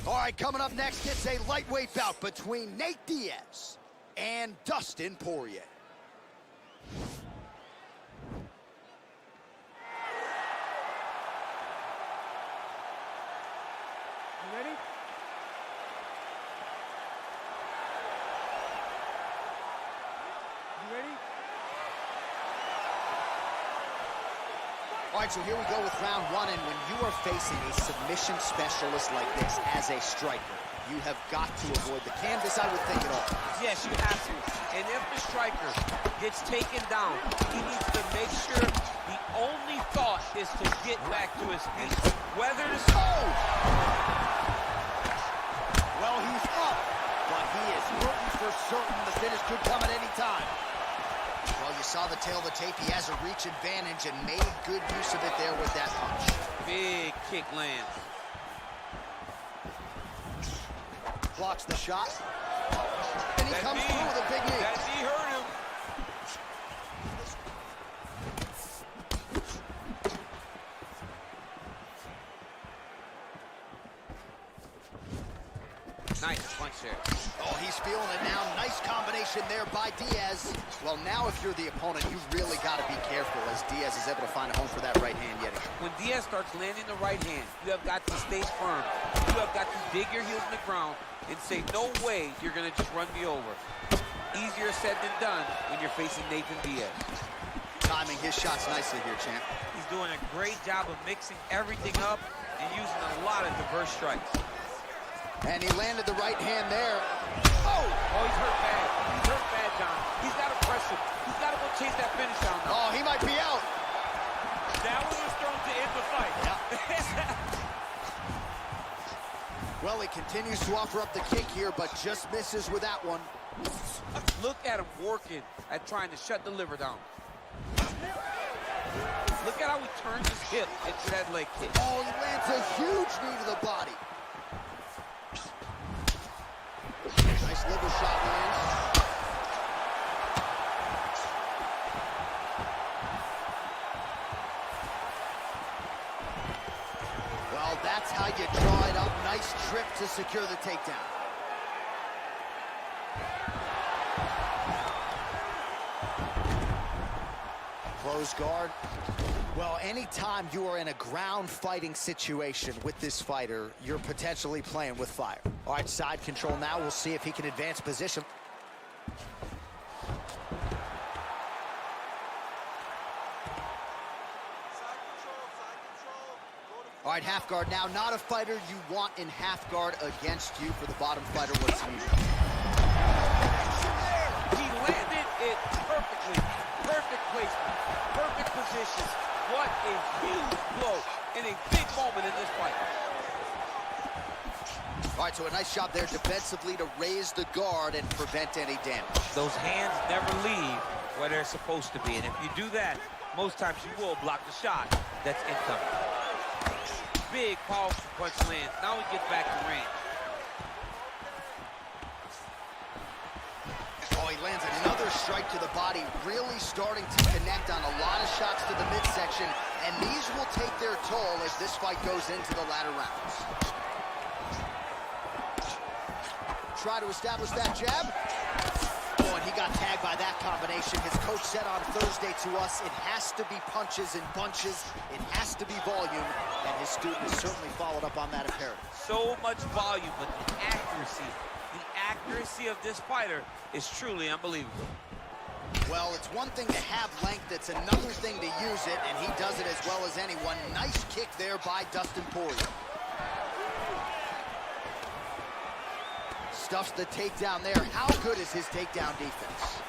All right, coming up next, it's a lightweight bout between Nate Diaz and Dustin Poirier. You ready? You ready? All right, so here we go with round one, and when you are facing a submission specialist like this as a striker, you have got to avoid the canvas, I would think, at all. Yes, you have to. And if the striker gets taken down, he needs to make sure the only thought is to get back to his feet. Whether to... Oh! Well, he's up, but he is hurting for certain. The finish could come at any time. Well, you saw the tail of the tape. He has a reach advantage and made good use of it there with that punch. Big kick lands. Blocks the shot. And he comes through with a big knee. That knee hurt him. Nice punch there. Oh, he's feeling it now. Nice combination there by Diaz. Well, now if you're the opponent, you really got to be careful as Diaz is able to find a home for that right hand yet again. When Diaz starts landing the right hand, you have got to stay firm. You have got to dig your heels in the ground and say, no way you're going to just run me over. Easier said than done when you're facing Nathan Diaz. Timing his shots nicely here, champ. He's doing a great job of mixing everything up and using a lot of diverse strikes. And he landed the right hand there. Oh! Oh, he's hurt bad. He's hurt bad, John. He's got to press him. He's got to go chase that finish down now. Oh, he might be out. That one was thrown to end the fight. Yeah. Well, he continues to offer up the kick here, but just misses with that one. Look at him working at trying to shut the liver down. Look at how he turns his hip into that leg kick. Oh, he lands a huge knee to the body. Nice liver shot lands. Well, that's how you draw it up. Nice trip to secure the takedown. Close guard. Well, anytime you are in a ground fighting situation with this fighter, you're potentially playing with fire. All right, side control now. We'll see if he can advance position. All right, half guard now. Not a fighter you want in half guard against you for the bottom fighter. What's needed? He landed it perfectly. Perfect placement. Perfect position. What a huge blow in a big moment in this fight. All right, so a nice job there defensively to raise the guard and prevent any damage. Those hands never leave where they're supposed to be. And if you do that, most times you will block the shot that's incoming. Big, powerful punch lands. Now he gets back to range. Oh, he lands another strike to the body, really starting to connect on a lot of shots to the midsection, and these will take their toll as this fight goes into the latter rounds. Try to establish that jab. Oh, and he got tagged by that combination. His coach said on Thursday to us, it has to be punches and bunches. It has to be volume, and his student has certainly followed up on that imperative. So much volume, but the accuracy of this fighter is truly unbelievable. Well, it's one thing to have length, it's another thing to use it, and he does it as well as anyone. Nice kick there by Dustin Poirier. Stuffs the takedown there. How good is his takedown defense?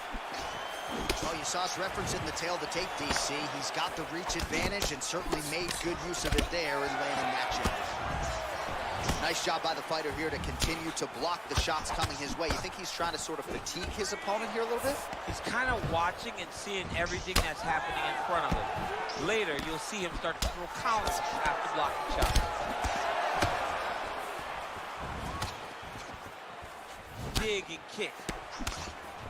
Oh, you saw us referencing the tail of the tape, DC. He's got the reach advantage and certainly made good use of it there in landing that jab. Nice job by the fighter here to continue to block the shots coming his way. You think he's trying to sort of fatigue his opponent here a little bit? He's kind of watching and seeing everything that's happening in front of him. Later, you'll see him start to throw counters after blocking shots. Dig and kick.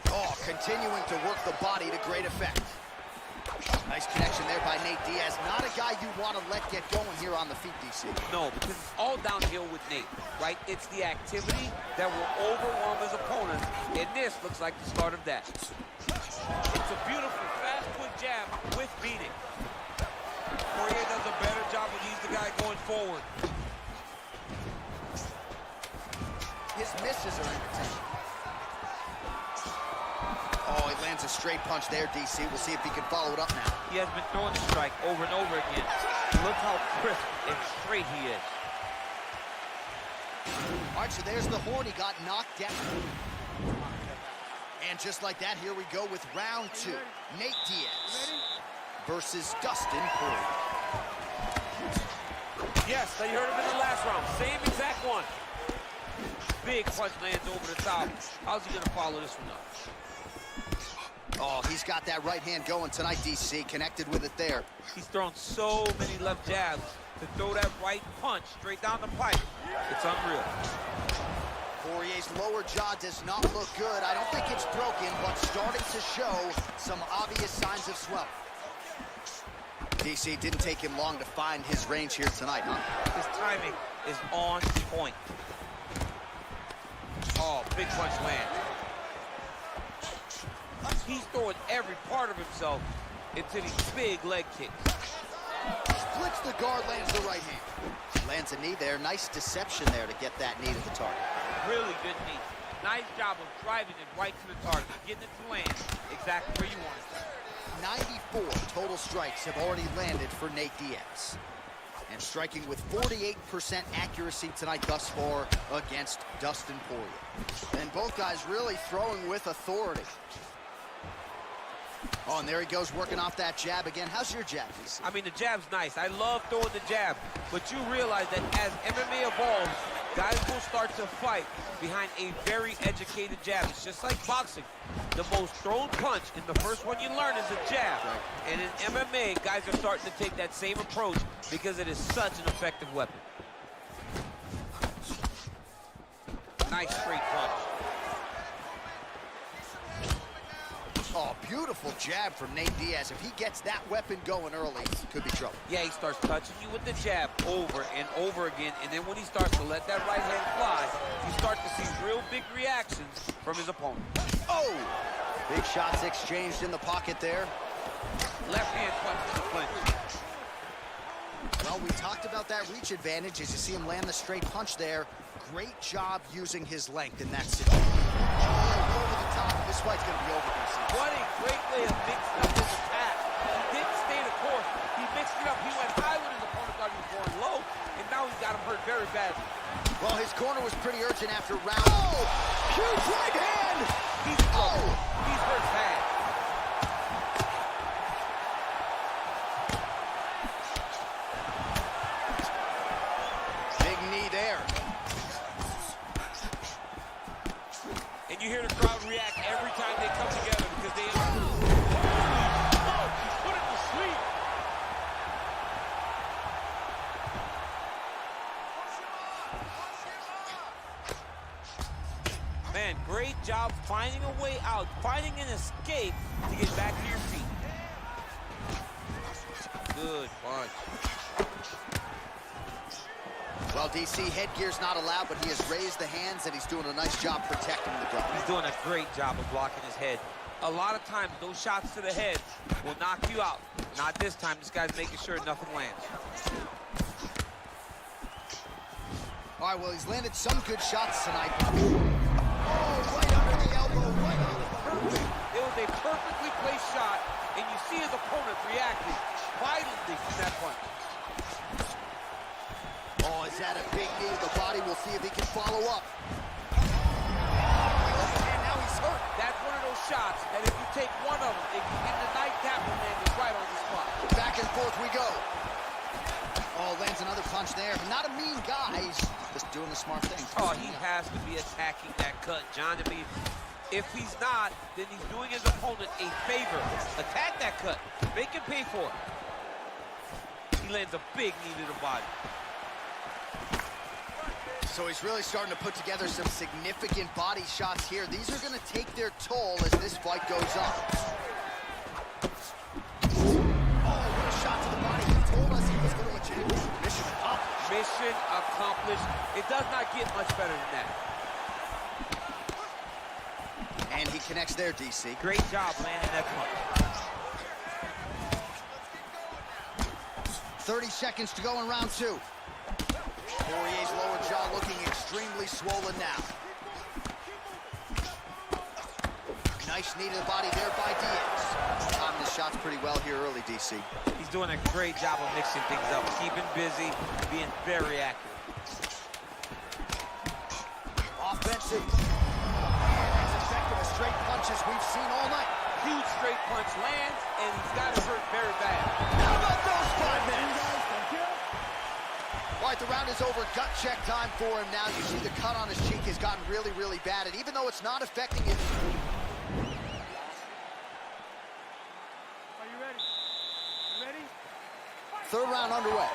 Oh, continuing to work the body to great effect. Nice connection there by Nate Diaz. Not a guy you want to let get going here on the feet, DC. No, because it's all downhill with Nate, right? It's the activity that will overwhelm his opponent, and this looks like the start of that. It's a beautiful, fast, quick jab with meaning. Poirier does a better job when he's the guy going forward. His misses are in attention. Oh, he lands a straight punch there, DC. We'll see if he can follow it up now. He has been throwing the strike over and over again. Look how crisp and straight he is. All right, so there's the horn. He got knocked down. And just like that, here we go with round 2. Nate Diaz versus Dustin Poirier. Yes, they heard him in the last round. Same exact one. Big punch lands over the top. How's he gonna follow this one up? Oh, he's got that right hand going tonight, DC. Connected with it there. He's thrown so many left jabs to throw that right punch straight down the pipe. It's unreal. Poirier's lower jaw does not look good. I don't think it's broken, but starting to show some obvious signs of swelling. DC, didn't take him long to find his range here tonight, huh? His timing is on point. Oh, big punch lands. He's throwing every part of himself into these big leg kicks. Splits the guard, lands the right hand. Lands a knee there. Nice deception there to get that knee to the target. Really good knee. Nice job of driving it right to the target, getting it to land exactly where you want it. 94 total strikes have already landed for Nate Diaz. And striking with 48% accuracy tonight thus far against Dustin Poirier. And both guys really throwing with authority. Oh, and there he goes, working off that jab again. How's your jab, DC? I mean, the jab's nice. I love throwing the jab. But you realize that as MMA evolves, guys will start to fight behind a very educated jab. It's just like boxing. The most thrown punch in the first one you learn is a jab. Right. And in MMA, guys are starting to take that same approach because it is such an effective weapon. Nice straight punch. Oh, beautiful jab from Nate Diaz. If he gets that weapon going early, could be trouble. Yeah, he starts touching you with the jab over and over again, and then when he starts to let that right hand fly, you start to see real big reactions from his opponent. Oh! Big shots exchanged in the pocket there. Left hand punch to the clinch. Well, we talked about that reach advantage as you see him land the straight punch there. Great job using his length in that situation. Oh, over the top. This fight's going to be over, DC. What a great way of mixing up his attack. He didn't stay the course. He mixed it up. He went high when his opponent thought he was going low, and now he's got him hurt very badly. Well, his corner was pretty urgent after round. Oh! Huge right hand! He's He's hurt bad. Big knee there. And you hear the crowd react every time they come together because they... Holy smoke! He's put him to sleep. Man, great job finding a way out, finding an escape to get back to your feet. Good punch. Well, DC, headgear's not allowed, but he has raised the hands, and he's doing a nice job protecting the gut. He's doing a great job of blocking his head. A lot of times, those shots to the head will knock you out. Not this time. This guy's making sure nothing lands. All right, well, he's landed some good shots tonight. Oh, right under the elbow, right on the perfect. It was a perfectly placed shot, and you see his opponent reacting violently from that punch. Oh, is that a big knee to the body? We'll see if he can follow up. And now he's hurt. That's one of those shots that if you take one of them, it can get the nightcap and land it right on the spot. Back and forth we go. Oh, lands another punch there. Not a mean guy. He's just doing the smart thing. Oh, he has to be attacking that cut, John. I mean, if he's not, then he's doing his opponent a favor. Attack that cut. Make him pay for it. He lands a big knee to the body. So he's really starting to put together some significant body shots here. These are going to take their toll as this fight goes on. accomplished. It does not get much better than that. And he connects there, DC. Great job landing that punch. 30 seconds to go in round 2. Poirier's lower jaw looking extremely swollen now. Nice knee to the body there by Diaz. Timing his shots pretty well here early, DC. He's doing a great job of mixing things up, keeping busy, being very accurate. Offensive. As effective as straight punches we've seen all night. Huge straight punch lands, and he's got it hurt very bad. How about those 5 minutes? All right, the round is over. Gut check time for him now. You see the cut on his cheek has gotten really, really bad. And even though it's not affecting his... Are you ready? You ready? Third round underway.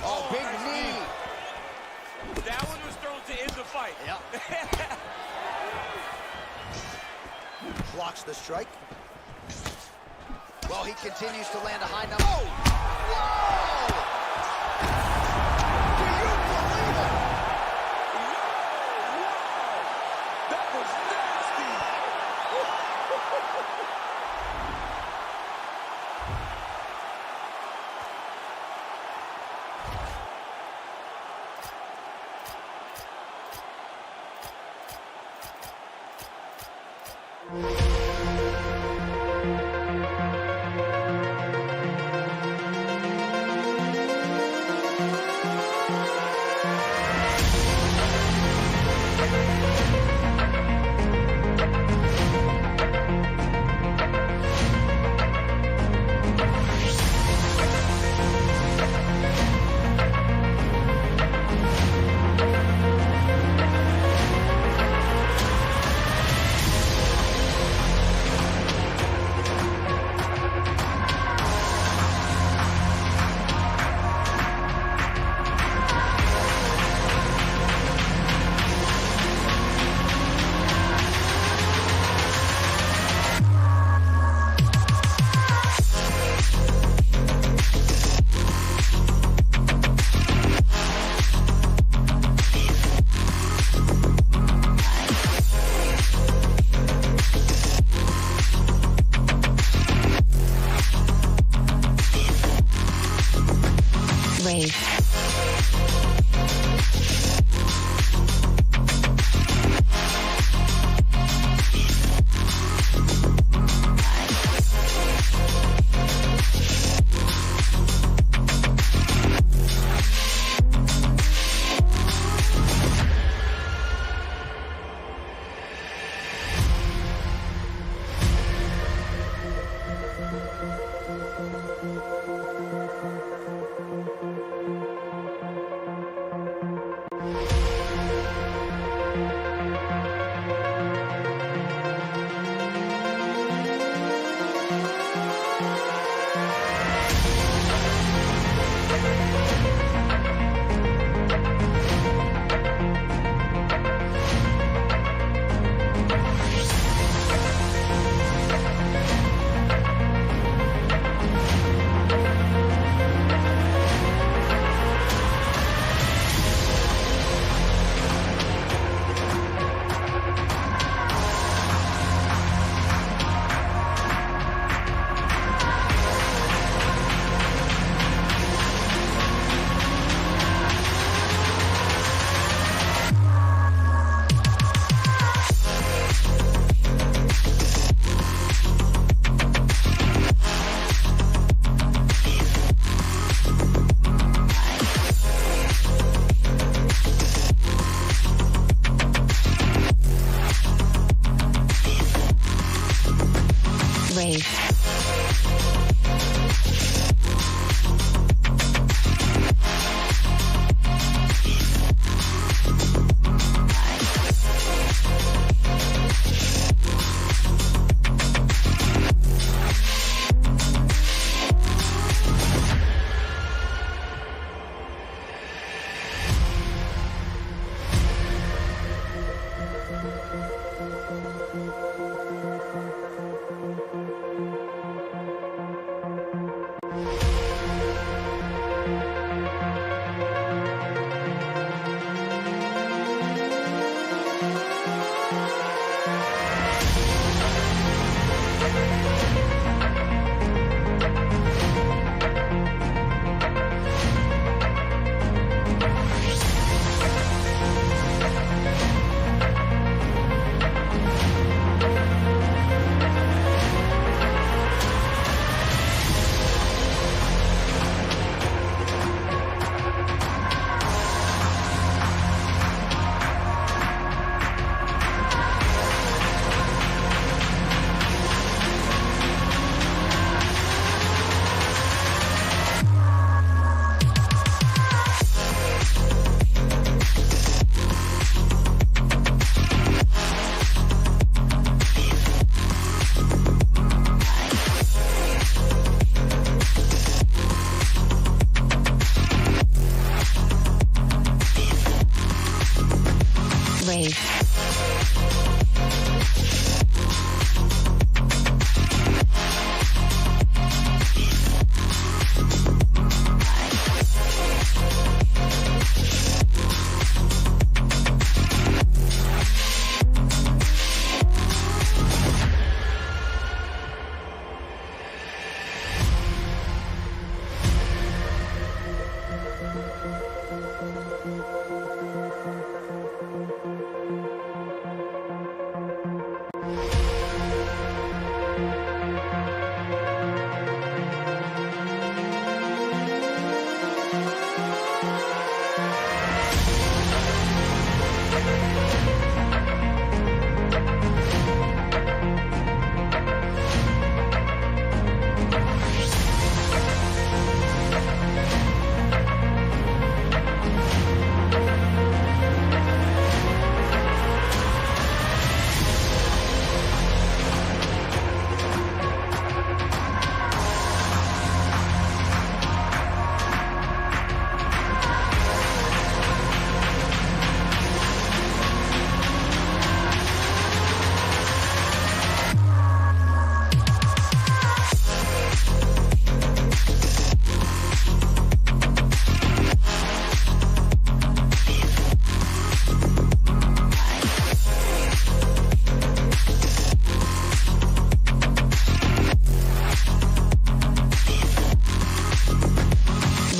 Oh, big nice knee. That one was thrown to end the fight. Yep. Blocks the strike. Well, he continues to land a high number. Oh! Whoa! Do you believe it? Wow! That was nasty!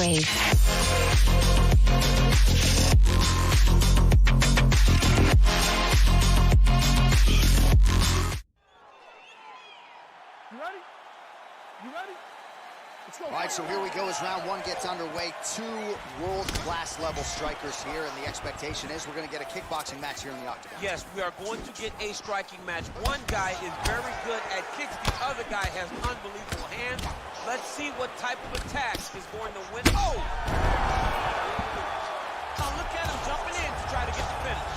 Jorge. You ready? You ready? Let's go. All right, so here we go as round one gets underway. Two world-class level strikers here, and the expectation is we're going to get a kickboxing match here in the octagon. Yes, we are going to get a striking match. One guy is very good at kicks. The other guy has unbelievable hands. Let's see what type of attack is going to win. Oh! Oh, look at him jumping in to try to get the finish.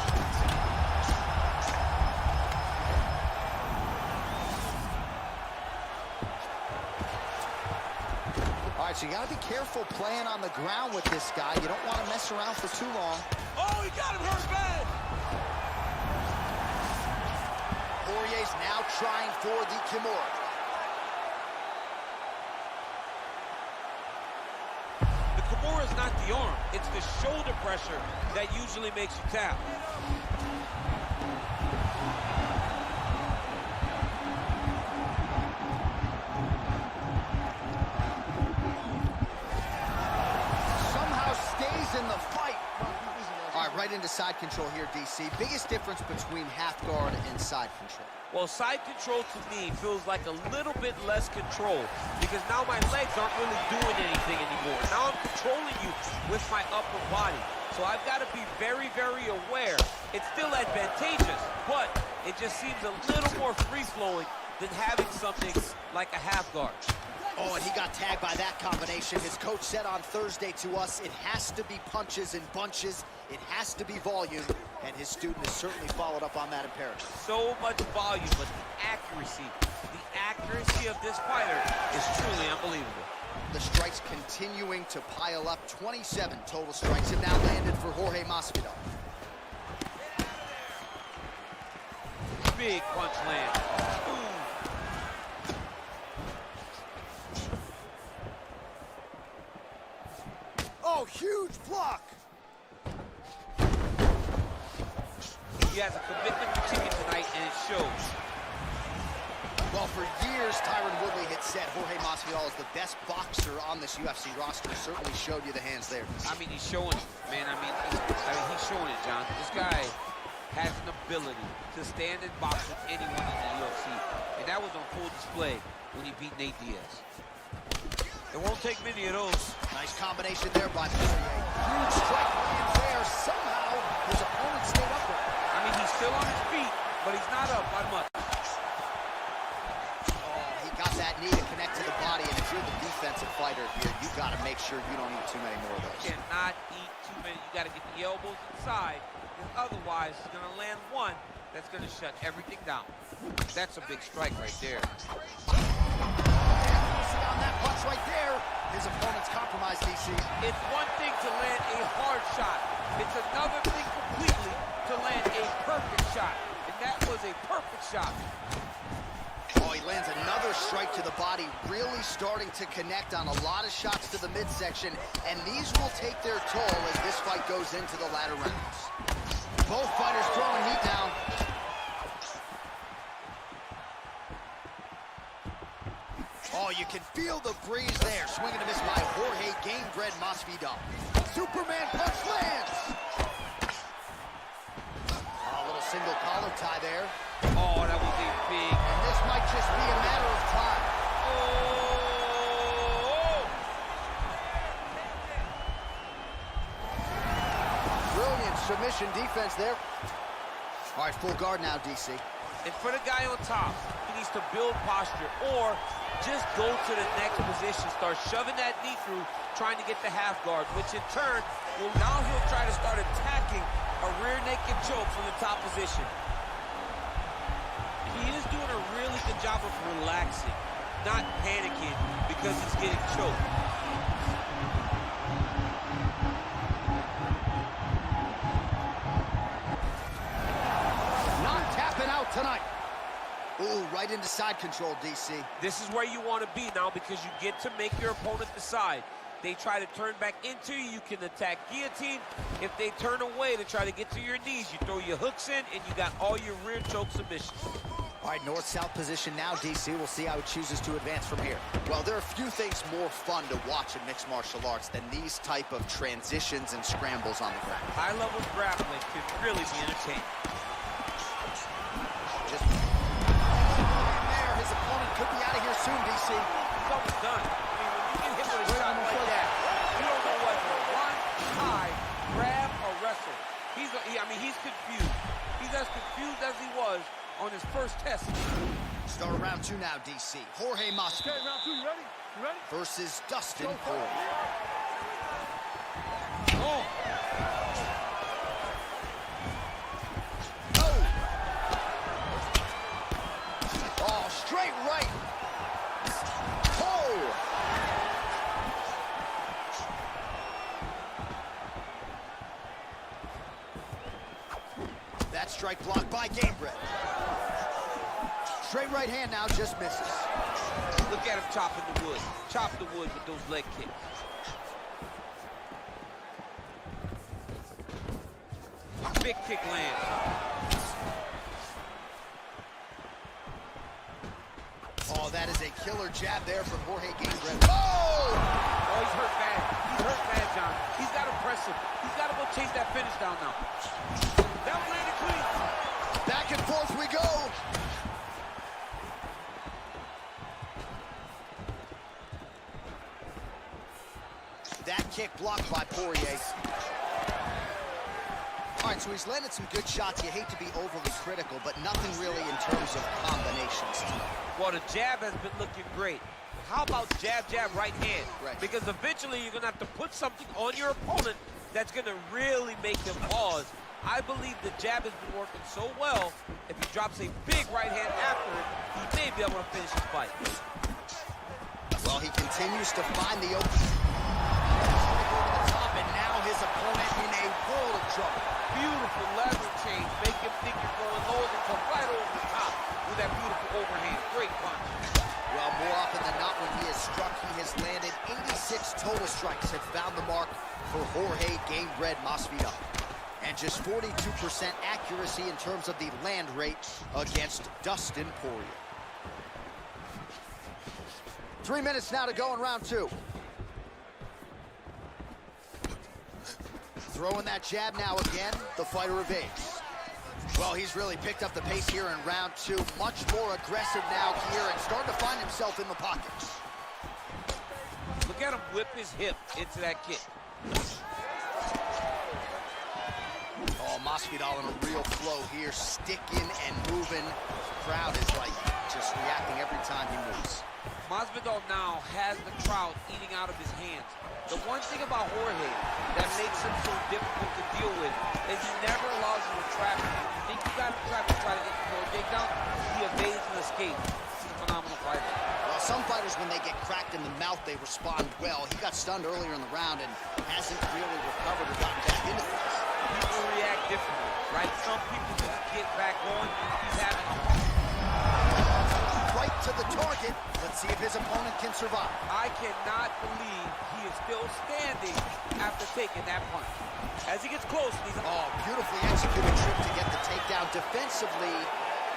All right, so you got to be careful playing on the ground with this guy. You don't want to mess around for too long. Oh, he got him hurt bad. Poirier's now trying for the Kimura. The Kimura is not the arm. It's the shoulder pressure that usually makes you tap. In the fight. All right, right into side control here, DC. Biggest difference between half guard and side control? Well, side control to me feels like a little bit less control because now my legs aren't really doing anything anymore. Now I'm controlling you with my upper body. So I've got to be very, very aware. It's still advantageous, but it just seems a little more free-flowing than having something like a half guard. Oh, and he got tagged by that combination. His coach said on Thursday to us, it has to be punches and bunches. It has to be volume. And his student has certainly followed up on that imperative. So much volume, but the accuracy of this fighter is truly unbelievable. The strikes continuing to pile up. 27 total strikes have now landed for Jorge Masvidal. Big punch land. Ooh. Oh, huge block! He has a commitment to chicken tonight, and it shows. Well, for years, Tyron Woodley had said Jorge Masvidal is the best boxer on this UFC roster. Certainly showed you the hands there. I mean, he's showing it, man. I mean, he's showing it, John. This guy has an ability to stand and box with anyone in the UFC, and that was on full display when he beat Nate Diaz. It won't take many of those. Nice combination there by Poirier. Huge strike lands there. Somehow, his opponent stayed upright. I mean, he's still on his feet, but he's not up by much. Oh, he got that knee to connect to the body, and if you're the defensive fighter here, you got to make sure you don't eat too many more of those. You cannot eat too many. You got to get the elbows inside, because otherwise he's going to land one that's going to shut everything down. That's a big strike right there. On that punch right there, his opponent's compromised, DC. It's one thing to land a hard shot. It's another thing completely to land a perfect shot. And that was a perfect shot. Oh, he lands another strike to the body, really starting to connect on a lot of shots to the midsection, and these will take their toll as this fight goes into the latter rounds. Both fighters throwing heat down. Oh, you can feel the breeze there. Swing and a miss by Jorge Gamebred Masvidal. Superman punch lands. Oh, a little single collar tie there. Oh, that was a big. And this might just be a matter of time. Oh! Brilliant submission defense there. All right, full guard now, DC. And for the guy on top, he needs to build posture or just go to the next position, start shoving that knee through, trying to get the half guard, which in turn, well, now he'll try to start attacking a rear naked choke from the top position. He is doing a really good job of relaxing, not panicking because he's getting choked. Not tapping out tonight. Ooh, right into side control, DC. This is where you want to be now because you get to make your opponent decide. They try to turn back into you, you can attack guillotine. If they turn away to try to get to your knees, you throw your hooks in and you got all your rear choke submissions. All right, north-south position now, DC. We'll see how he chooses to advance from here. Well, there are a few things more fun to watch in mixed martial arts than these type of transitions and scrambles on the ground. High-level grappling could really be entertaining. Just there, his opponent could be out of here soon, DC. He's almost done. I mean, when you get hit with a shot like that, you don't know whether to run, hide, grab, or wrestle. He's confused. He's as confused as he was on his first test. Start round 2 now, DC. Jorge Masvidal. Okay, round 2, you ready? You ready? Versus Dustin Poirier. Oh! Oh, straight right. Oh! That strike blocked by Gamebred. Straight right hand now, just misses. Look at him chopping the wood. Chop the wood with those leg kicks. Big kick lands. Oh, that is a killer jab there from Jorge Gamebred. Oh! Oh, he's hurt bad. He's hurt bad, John. He's got to press him. He's got to go chase that finish down now. That one landed clean. Back and forth we go. That kick blocked by Poirier. All right, so he's landed some good shots. You hate to be overly critical, but nothing really in terms of combinations. Well, the jab has been looking great. How about jab, jab, right hand? Right. Because eventually you're going to have to put something on your opponent that's going to really make them pause. I believe the jab has been working so well, if he drops a big right hand after it, he may be able to finish his fight. Well, he continues to find the opening. Over the top, and now his opponent in a world of trouble. Beautiful lever change. Make him think you're going lower than come right over the top with that beautiful overhand. Great punch. Well, more often than not, when he has struck, he has landed 86 total strikes, have found the mark for Jorge Gamebred Masvidal. And just 42% accuracy in terms of the land rate against Dustin Poirier. 3 minutes now to go in round 2. Throwing that jab now again, the fighter evades. Well, he's really picked up the pace here in round 2. Much more aggressive now here and starting to find himself in the pocket. Look at him whip his hip into that kick. Oh, Masvidal in a real flow here, sticking and moving. Crowd is like just reacting every time he moves. Masvidal now has the crowd eating out of his hands. The one thing about Jorge that makes him so difficult to deal with is he never allows you to trap him. You think you got to trap him, try to get the throw takedown, he evades and escapes. He's a phenomenal fighter. Well, some fighters, when they get cracked in the mouth, they respond well. He got stunned earlier in the round and hasn't really recovered or gotten back into things. People react differently, right? Some people just get back going. He's having a right to the target. Let's see if his opponent can survive. I cannot believe he is still standing after taking that punch. As he gets close, he's... Oh, beautifully executed trip to get the takedown. Defensively,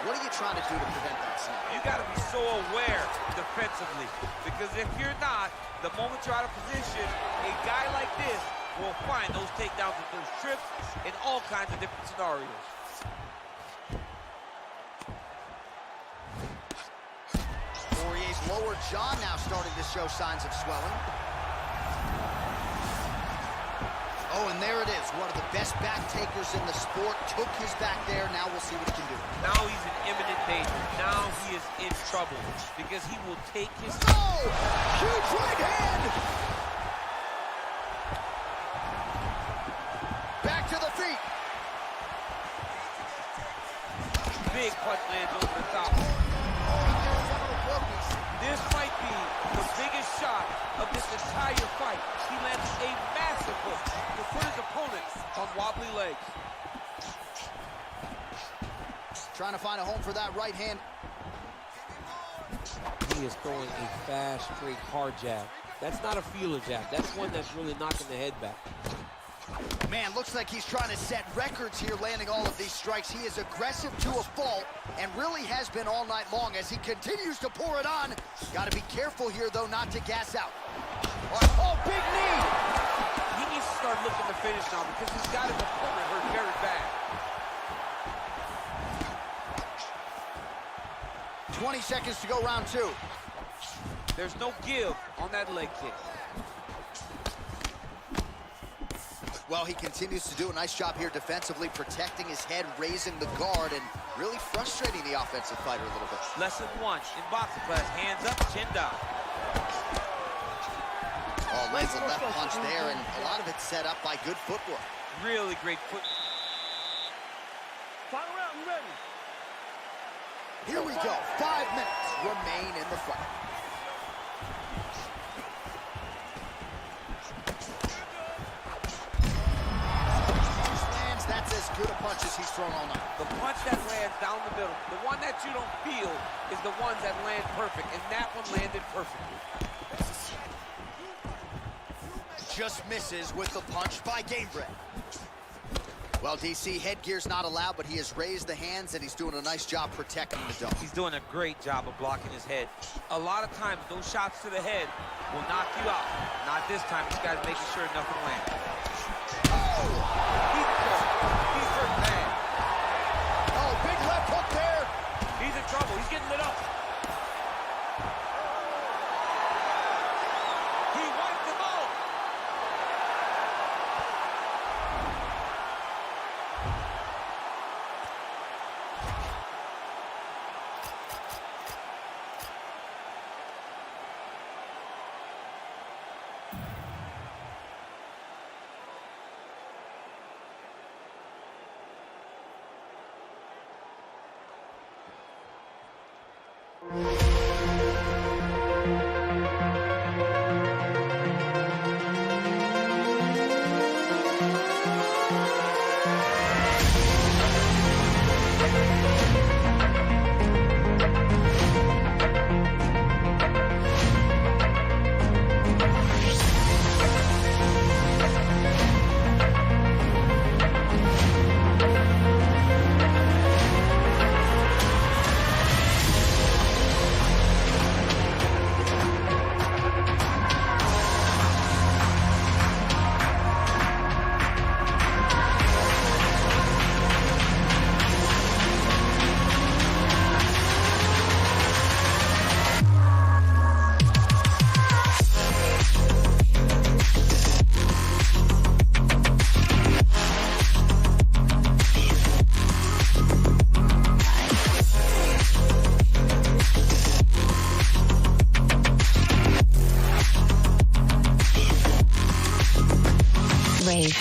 what are you trying to do to prevent that snap? You got to be so aware defensively, because if you're not, the moment you're out of position, a guy like this will find those takedowns with those trips in all kinds of different scenarios. Poirier's lower jaw now starting to show signs of swelling. Oh, and there it is. One of the best back takers in the sport. Took his back there. Now we'll see what he can do. Now he's in imminent danger. Now he is in trouble because he will take his... Oh! Huge right hand! Back to the feet. Big punch lands over the top. This might be the biggest shot of this entire fight. He lands a massive hook to put his opponent on wobbly legs. Trying to find a home for that right hand. He is throwing a fast, straight, hard jab. That's not a feeler jab. That's one that's really knocking the head back. Man, looks like he's trying to set records here, landing all of these strikes. He is aggressive to a fault and really has been all night long as he continues to pour it on. Got to be careful here, though, not to gas out. Oh, big knee! He needs to start looking to finish now because he's got his opponent hurt very bad. 20 seconds to go, round 2. There's no give on that leg kick. Well, he continues to do a nice job here defensively, protecting his head, raising the guard, and really frustrating the offensive fighter a little bit. Lesson 1 in boxing class, hands up, chin down. Oh, lands a left punch there, and a lot of it set up by good footwork. Really great foot. Final round, you ready? Here we go. 5 minutes remain in the fight. That's as good a punch as he's thrown all night. The punch that lands down the middle, the one that you don't feel, is the ones that land perfect, and that one landed perfectly. Just misses with the punch by Gamebred. Well, DC, headgear's not allowed, but he has raised the hands, and he's doing a nice job protecting the dome. He's doing a great job of blocking his head. A lot of times, those shots to the head will knock you out. Not this time. This guy's making sure nothing lands. He's hurt bad. Oh, big left hook there. He's in trouble. He's getting lit up. He wiped him out. Rave.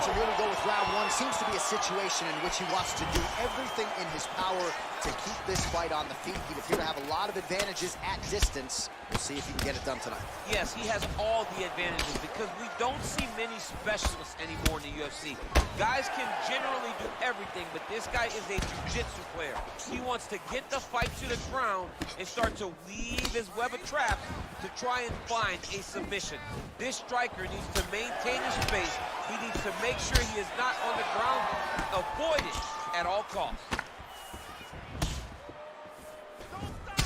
So here we go with round one. Seems to be a situation in which he wants to do everything in his power to keep this fight on the feet. He'd appear to have a lot of advantages at distance. We'll see if he can get it done tonight. Yes, he has all the advantages because we don't see many specialists anymore in the UFC. Guys can generally do everything, but this guy is a jiu-jitsu player. He wants to get the fight to the ground and start to weave his web of traps to try and find a submission. This striker needs to maintain his space. He needs to make sure he is not on the ground. Avoid it at all costs.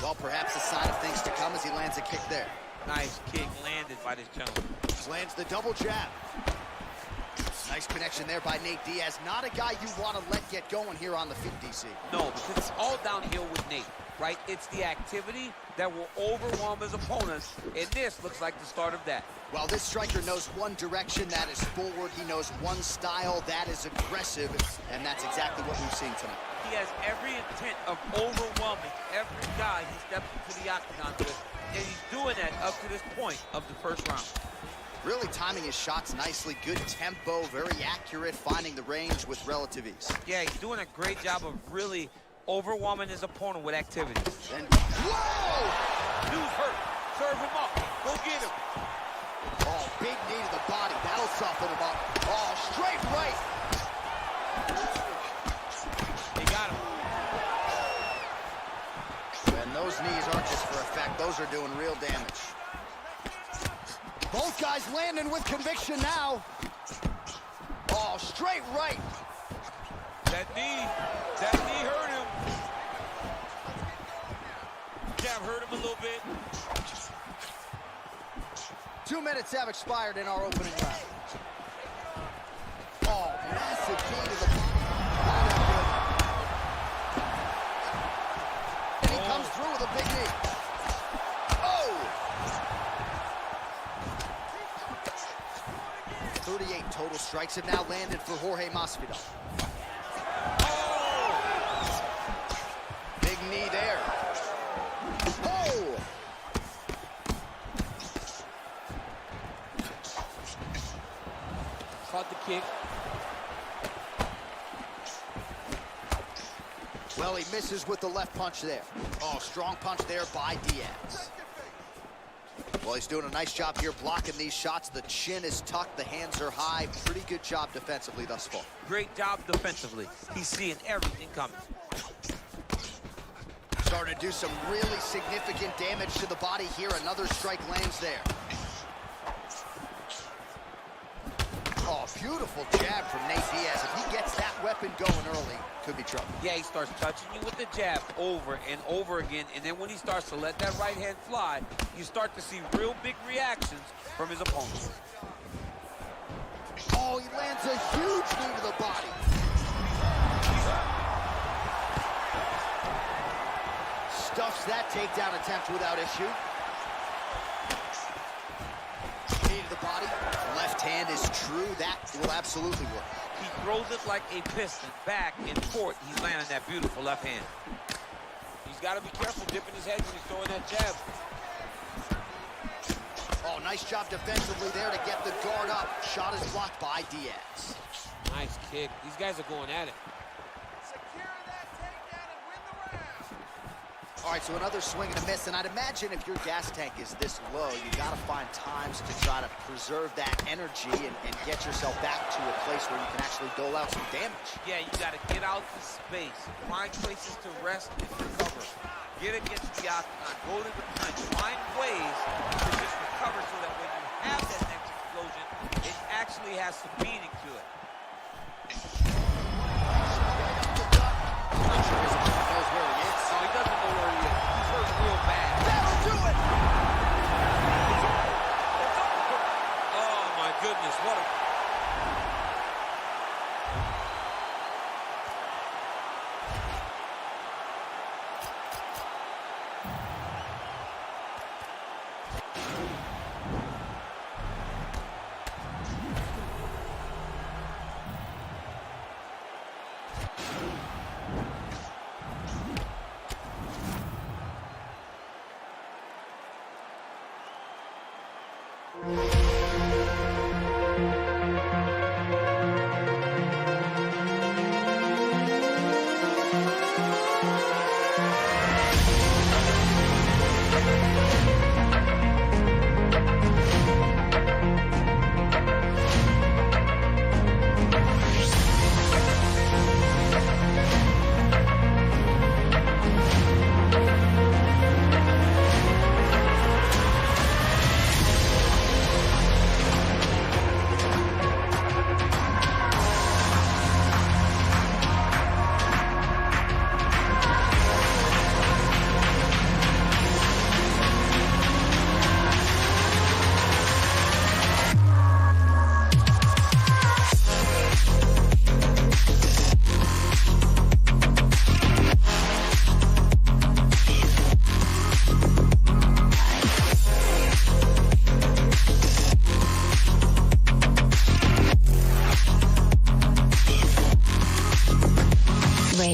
Well, perhaps a sign of things to come as he lands a kick there. Nice kick landed by this gentleman. Lands the double jab. Nice connection there by Nate Diaz. Not a guy you want to let get going here on the feet, DC. No, because it's all downhill with Nate, right? It's the activity that will overwhelm his opponents, and this looks like the start of that. Well, this striker knows one direction, that is forward. He knows one style, that is aggressive, and that's exactly what we've seen tonight. He has every intent of overwhelming every guy he steps into the octagon with, and he's doing that up to this point of the first round. Really timing his shots nicely, good tempo, very accurate, finding the range with relative ease. Yeah, he's doing a great job of really overwhelming his opponent with activity. And, whoa! Dude's hurt. Serve him up. Go get him. Oh, big knee to the body. That'll soften him up. Oh, straight right. He got him. And those knees aren't just for effect. Those are doing real damage. Both guys landing with conviction now. Oh, straight right. That knee hurt him. Jab hurt him a little bit. 2 minutes have expired in our opening round. Oh, massive knee to the body. And he comes through with a big knee. Oh! 38 total strikes have now landed for Jorge Masvidal. Oh! Big knee there. Oh! Caught the kick. Well, he misses with the left punch there. Oh, strong punch there by Diaz. Well, he's doing a nice job here blocking these shots. The chin is tucked, the hands are high. Pretty good job defensively thus far. Great job defensively. He's seeing everything coming. Starting to do some really significant damage to the body here. Another strike lands there. Oh, beautiful jab from Nate Diaz. If he gets that weapon going early, could be trouble. Yeah, he starts touching you with the jab over and over again, and then when he starts to let that right hand fly, you start to see real big reactions from his opponents. Oh, he lands a huge knee to the body. Stuffs that takedown attempt without issue. Knee to the body. Left hand is true. That will absolutely work. He throws it like a piston, back and forth. He's landing that beautiful left hand. He's got to be careful dipping his head when he's throwing that jab. Oh, nice job defensively there to get the guard up. Shot is blocked by Diaz. Nice kick. These guys are going at it. All right, so another swing and a miss, and I'd imagine if your gas tank is this low, you got to find times to try to preserve that energy and get yourself back to a place where you can actually dole out some damage. Yeah, you got to get out the space. Find places to rest and recover. Get against the octagon. Go to the punch. Find ways to just recover so that when you have that next explosion, it actually has some meaning to it. Not sure his opponent knows where he is. So he doesn't know where he is. He's hurt real bad. That'll do it! Oh, my goodness. What a...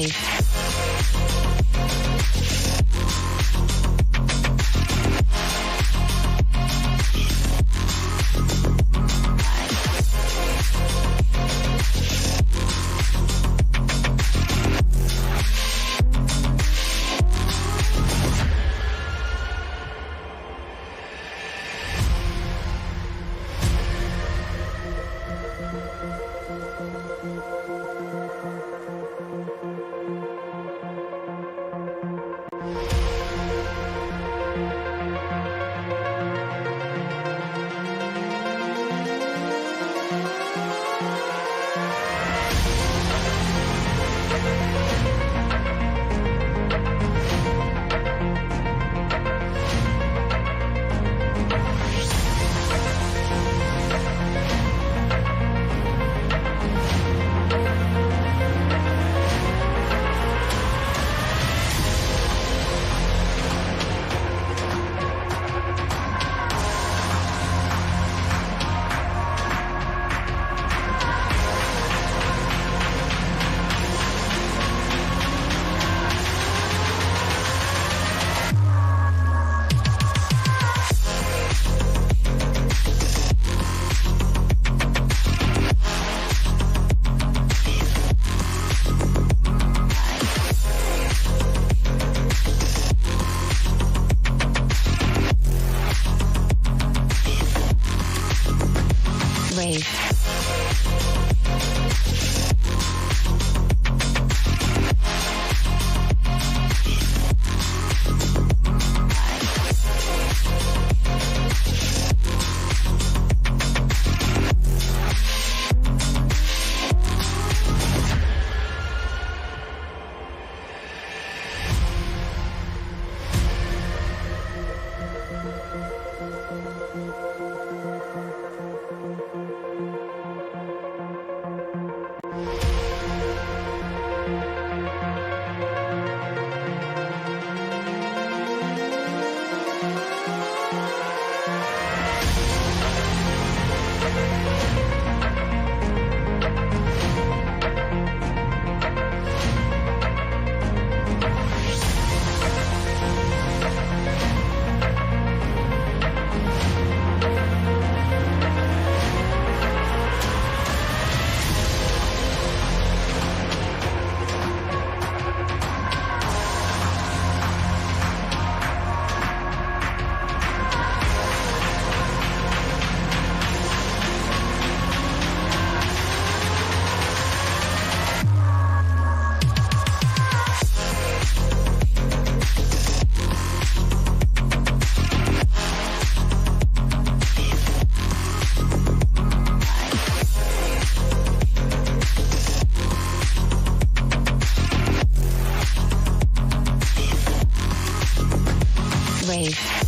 Rave. Rave. Rave.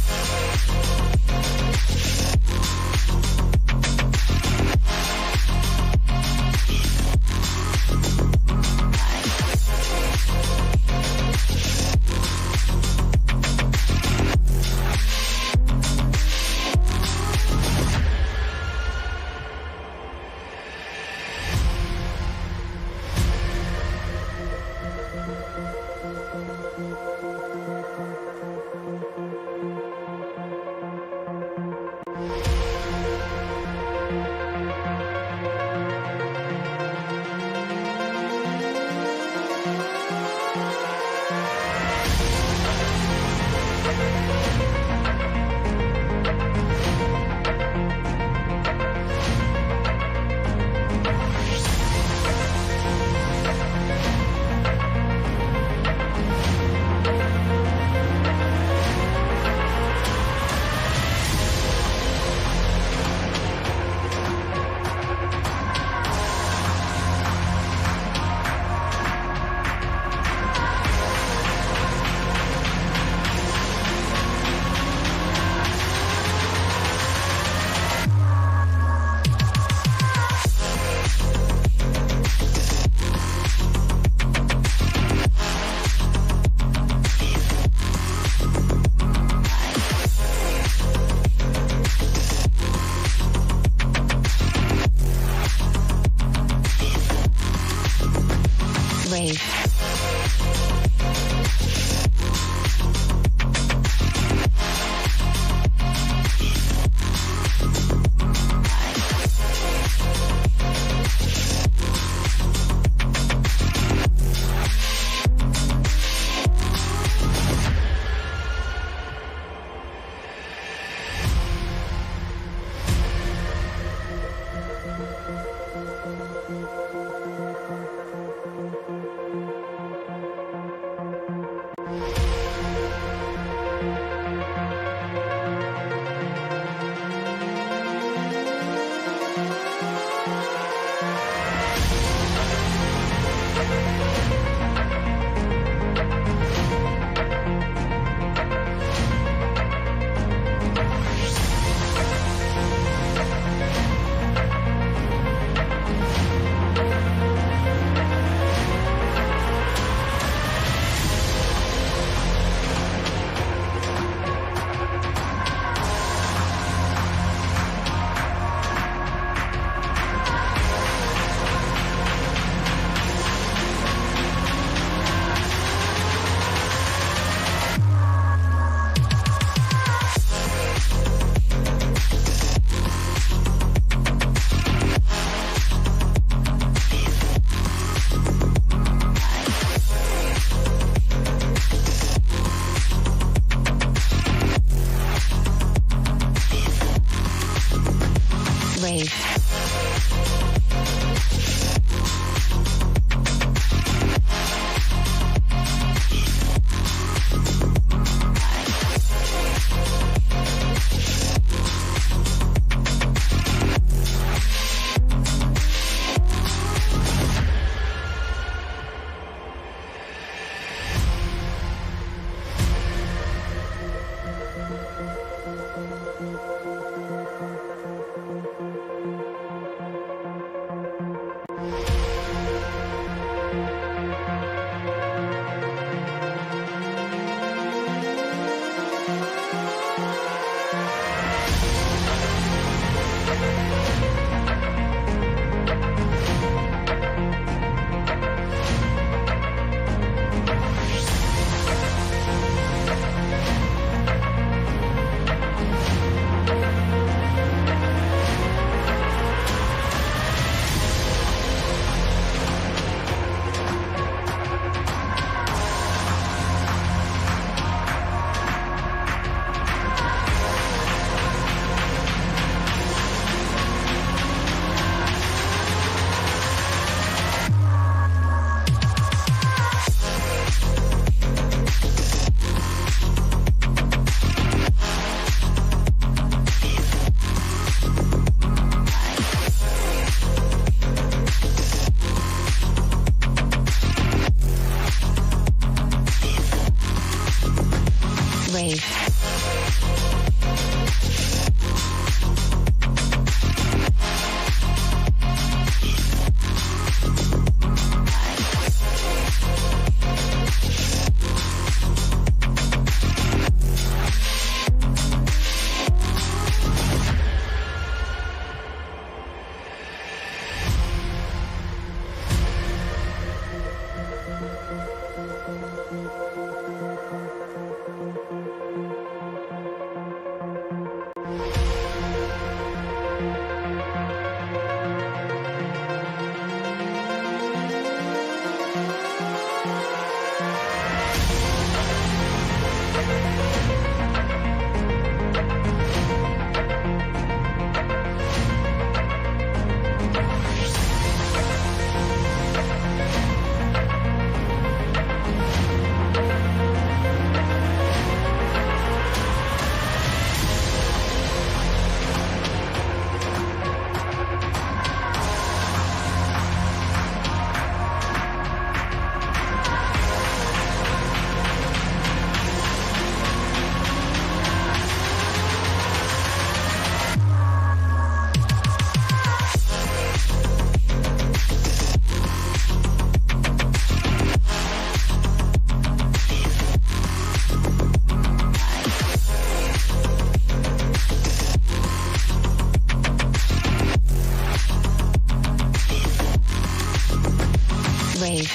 Rave. Rave.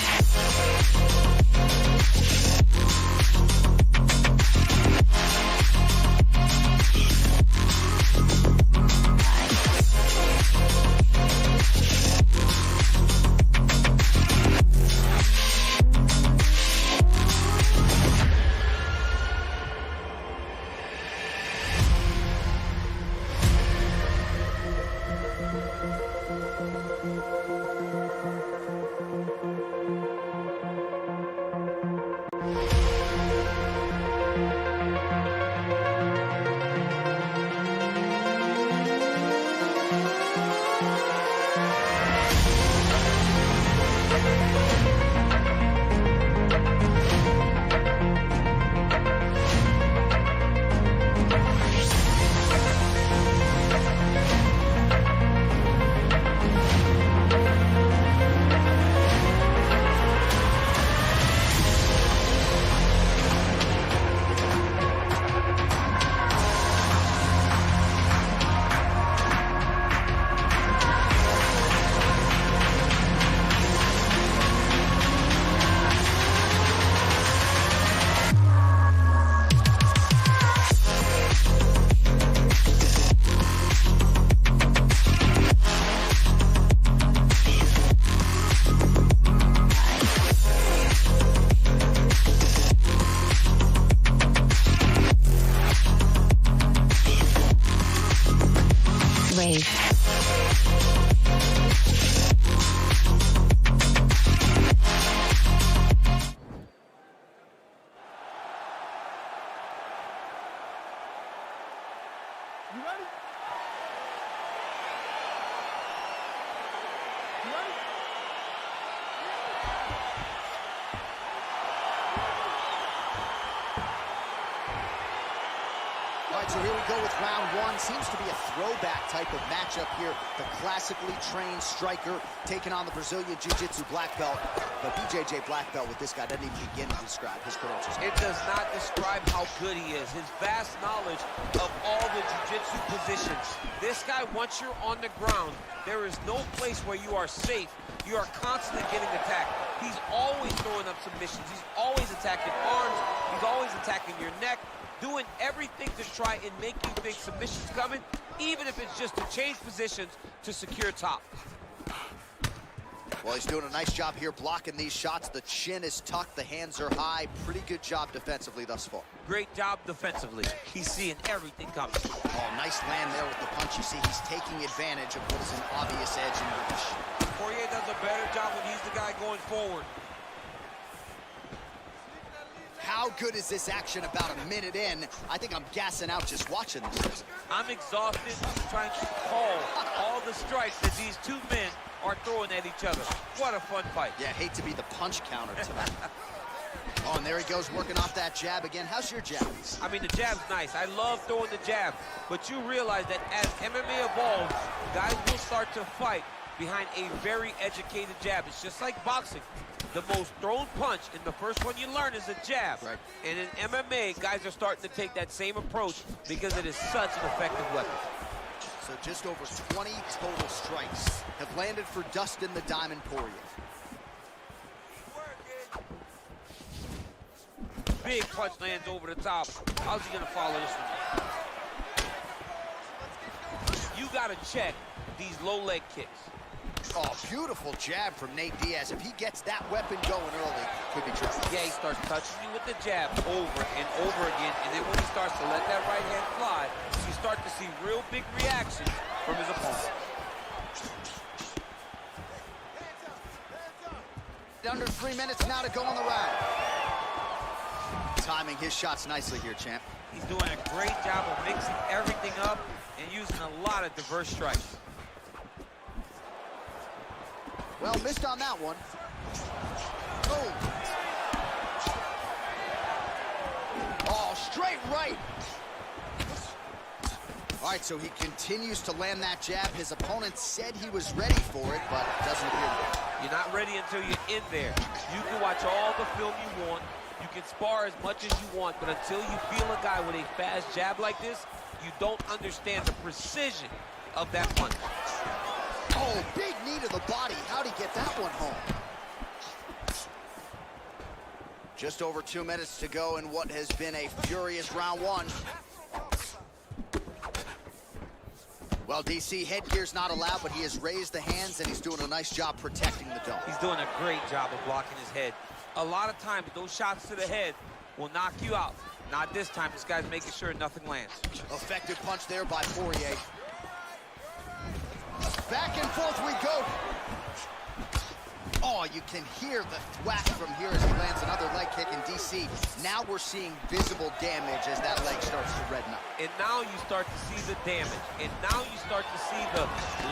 Rave. You ready? You ready? All right, so here we go with round one. Seems to be a throwback type of matchup here. The classically trained striker taking on the Brazilian Jiu-Jitsu black belt. But BJJ black belt with this guy doesn't even begin to describe his credentials. It does not describe how good he is. His vast knowledge of all the jiu-jitsu positions. This guy, once you're on the ground, there is no place where you are safe. You are constantly getting attacked. He's always throwing up submissions. He's always attacking arms. He's always attacking your neck, doing everything to try and make you think submission's coming, even if it's just to change positions to secure top. Well, he's doing a nice job here blocking these shots. The chin is tucked, the hands are high. Pretty good job defensively thus far. Great job defensively. He's seeing everything coming. Oh, nice land there with the punch. You see he's taking advantage of what is an obvious edge in reach. Poirier does a better job when he's the guy going forward. How good is this action about a minute in? I think I'm gassing out just watching this. I'm exhausted trying to call all the strikes that these two men are throwing at each other. What a fun fight. Yeah, hate to be the punch counter tonight. Oh, and there he goes working off that jab again. How's your jab? I mean, the jab's nice. I love throwing the jab. But you realize that as MMA evolves, guys will start to fight behind a very educated jab. It's just like boxing. The most thrown punch in the first one you learn is a jab. Right. And in MMA, guys are starting to take that same approach because it is such an effective weapon. So just over 20 total strikes have landed for Dustin the Diamond Poirier. Big punch lands over the top. How's he gonna follow this one? You gotta check these low leg kicks. Oh, beautiful jab from Nate Diaz. If he gets that weapon going early, could be trouble. Yeah, he starts touching you with the jab over and over again, and then when he starts to let that right hand fly, you start to see real big reactions from his opponent. Under 3 minutes now to go on the round. Timing his shots nicely here, champ. He's doing a great job of mixing everything up and using a lot of diverse strikes. Well, missed on that one. Boom. Oh, straight right. All right, so he continues to land that jab. His opponent said he was ready for it, but doesn't appear to be. You're not ready until you're in there. You can watch all the film you want. You can spar as much as you want, but until you feel a guy with a fast jab like this, you don't understand the precision of that punch. Oh, big knee to the body. How'd he get that one home? Just over 2 minutes to go in what has been a furious round one. Well, DC, headgear's not allowed, but he has raised the hands, and he's doing a nice job protecting the dome. He's doing a great job of blocking his head. A lot of times, those shots to the head will knock you out. Not this time. This guy's making sure nothing lands. Effective punch there by Poirier. Back and forth we go. Oh, you can hear the thwack from here as he lands another leg kick in DC. Now we're seeing visible damage as that leg starts to redden up. And now you start to see the damage. And now you start to see the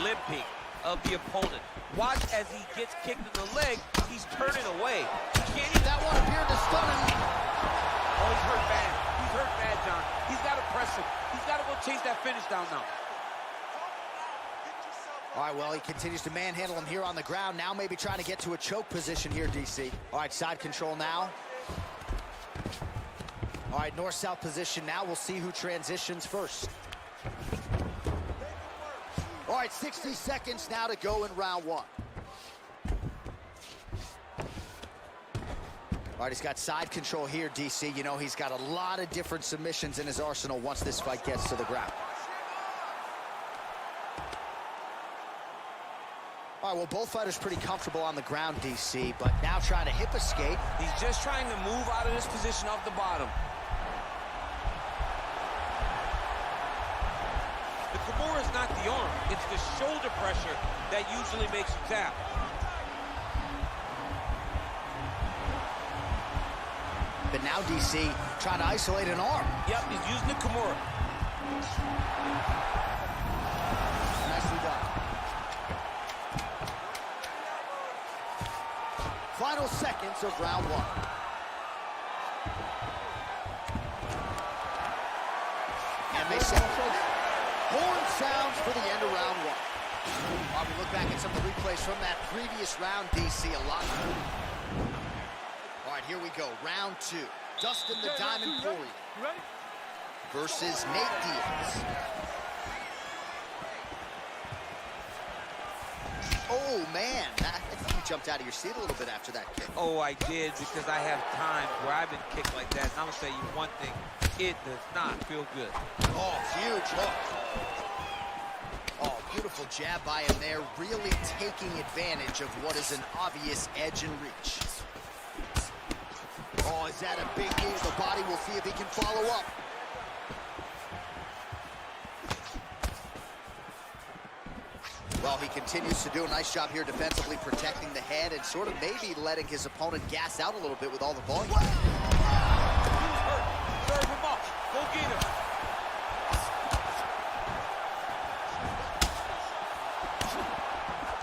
limping of the opponent. Watch as he gets kicked in the leg, he's turning away. Can't even, that one appeared to stun him. Oh, he's hurt bad. He's hurt bad, John. He's got to press him. He's got to go chase that finish down now. All right, well, he continues to manhandle him here on the ground. Now maybe trying to get to a choke position here, DC. All right, side control now. All right, north-south position now. We'll see who transitions first. All right, 60 seconds now to go in round one. All right, he's got side control here, DC. You know, he's got a lot of different submissions in his arsenal once this fight gets to the ground. All right, well, both fighters pretty comfortable on the ground, DC, but now trying to hip escape. He's just trying to move out of this position off the bottom. The Kimura is not the arm. It's the shoulder pressure that usually makes you tap. But now DC trying to isolate an arm. Yep, he's using the Kimura. Nicely done. Final seconds of round one. And they say horn sounds for the end of round one. While we look back at some of the replays from that previous round, DC, a lot. All right, here we go. Round two. Dustin the Diamond Poirier versus Nate Diaz. Oh, man. I think you jumped out of your seat a little bit after that kick. Oh, I did, because I have times where I've been kicked like that. And I'm going to tell you one thing. It does not feel good. Oh, huge hook. Oh, beautiful jab by him there. Really taking advantage of what is an obvious edge and reach. Oh, is that a big knee to the body? We'll see if he can follow up. Well, he continues to do a nice job here defensively, protecting the head and sort of maybe letting his opponent gas out a little bit with all the volume. Serve him up. Go get him.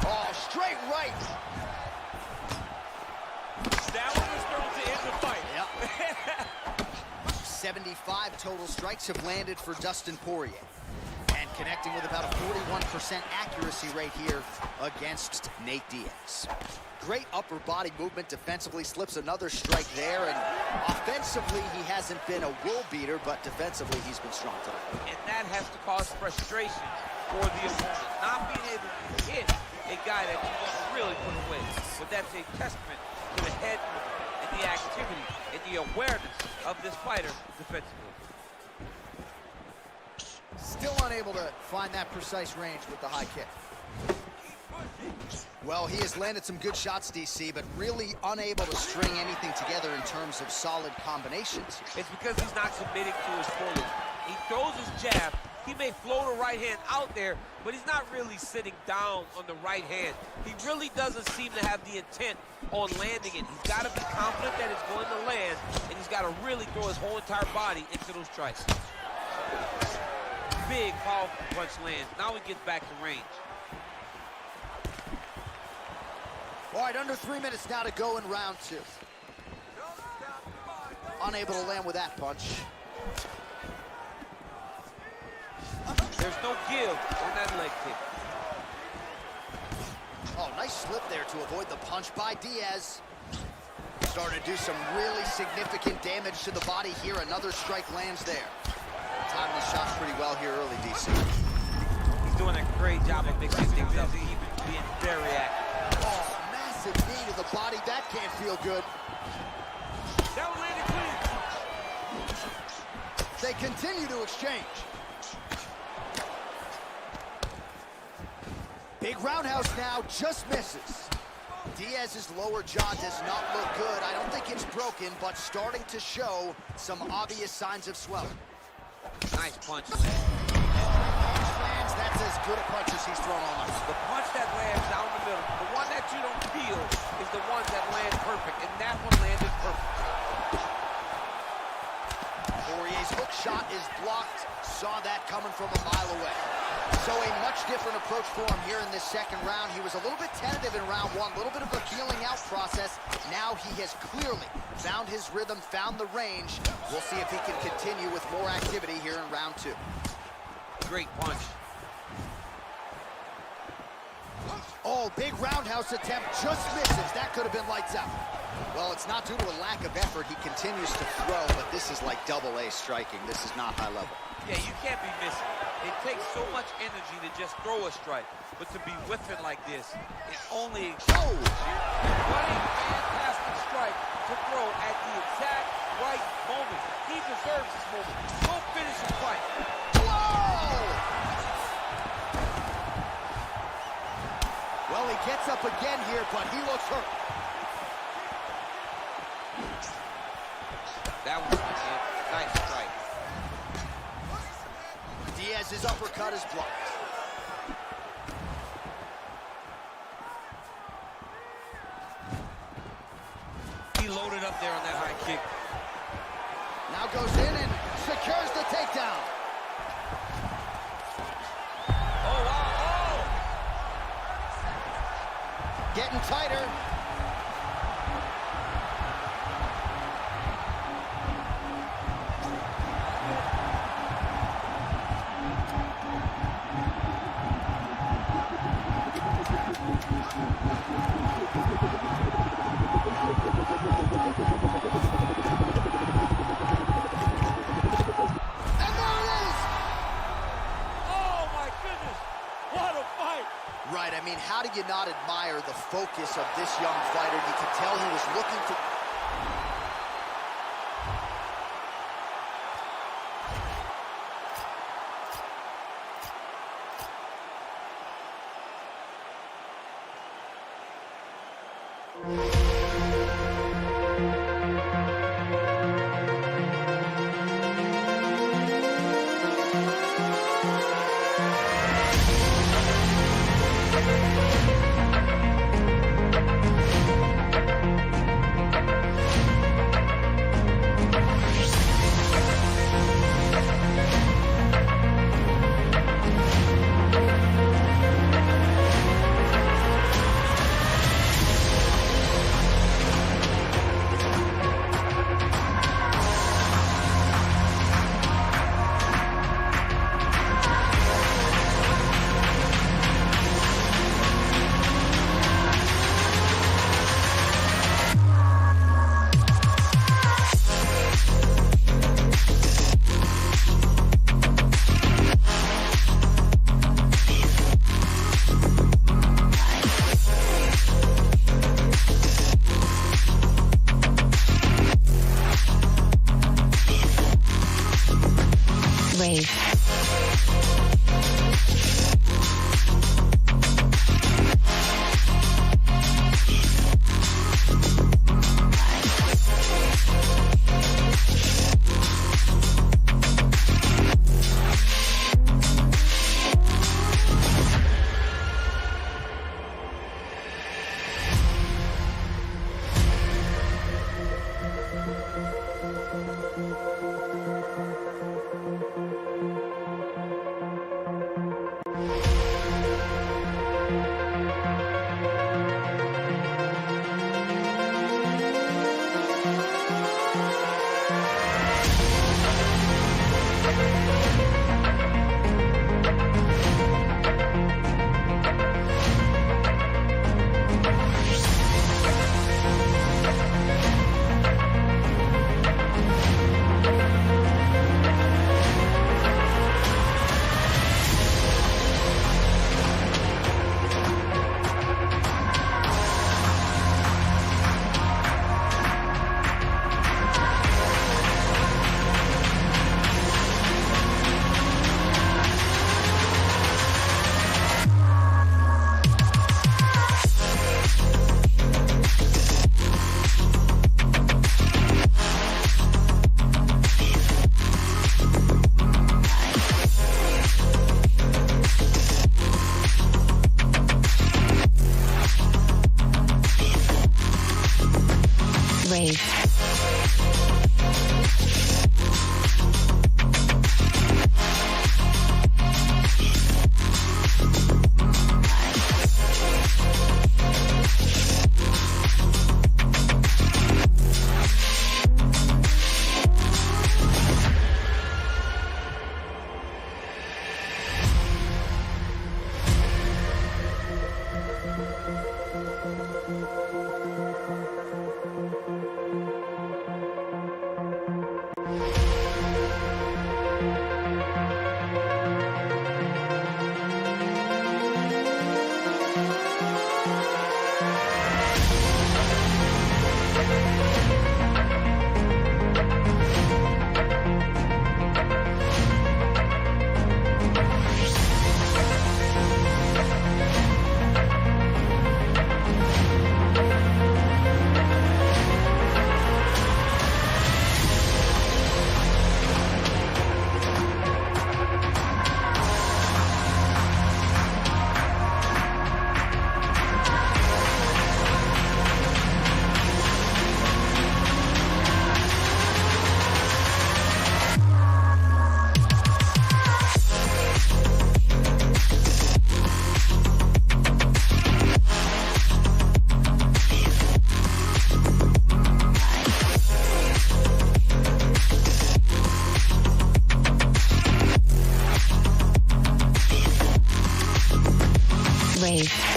Oh, straight right. That one was thrown to end the fight. Yep. 75 total strikes have landed for Dustin Poirier. And connecting with about a 41% accuracy rate here against Nate Diaz. Great upper body movement defensively, slips another strike there, and offensively he hasn't been a world beater, but defensively he's been strong tonight. And that has to cause frustration for the opponent. Not being able to hit a guy that you want to really put away. But that's a testament to the head movement and the activity and the awareness of this fighter defensively. Still unable to find that precise range with the high kick. Well, he has landed some good shots, DC, but really unable to string anything together in terms of solid combinations. It's because he's not committing to his fully. He throws his jab. He may float a right hand out there, but he's not really sitting down on the right hand. He really doesn't seem to have the intent on landing it. He's got to be confident that it's going to land, and he's got to really throw his whole entire body into those strikes. Big, powerful punch lands. Now he gets back to range. All right, under 3 minutes now to go in round two. Unable to land with that punch. There's no give on that leg kick. Oh, nice slip there to avoid the punch by Diaz. Starting to do some really significant damage to the body here. Another strike lands there. Timing the shots pretty well here early, DC. He's doing a great job of mixing things up, even being very active. Oh, massive knee to the body. That can't feel good. They continue to exchange. Big roundhouse now, just misses. Diaz's lower jaw does not look good. I don't think it's broken, but starting to show some obvious signs of swelling. Nice punch, Lance. Lands, that's as good a punch as he's thrown all night. The punch that lands down the middle, the one that you don't feel, is the one that lands perfect, and that one landed perfect. Poirier's hook shot is blocked. Saw that coming from a mile away. So a much different approach for him here in this second round. He was a little bit tentative in round one, a little bit of a feeling out process. Now he has clearly found his rhythm, found the range. We'll see if he can continue with more activity here in round two. Great punch. Oh, big roundhouse attempt, just misses. That could have been lights out. Well, it's not due to a lack of effort. He continues to throw, but this is like double-A striking. This is not high level. Yeah, you can't be missing. It takes so much energy to just throw a strike, but to be whiffing like this, it only shows you're running fantastic strike to throw at the exact right moment. He deserves this moment. Go finish his fight. Whoa! Well, he gets up again here, but he looks hurt. That was a nice strike. Diaz's uppercut is blocked. He loaded up there on that high kick. Now goes in and secures the takedown. Oh, wow, oh! Getting tighter. Right, I mean, how do you not admire the focus of this young fighter? You can tell he was looking to... Rave. Rave.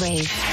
Rave.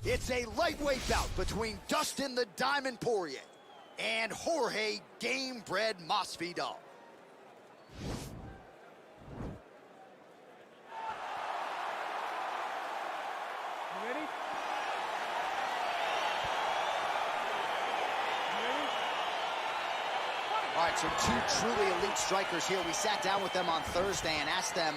It's a lightweight bout between Dustin the Diamond Poirier and Jorge Gamebred Masvidal. right, so two truly elite strikers here. We sat down with them on Thursday and asked them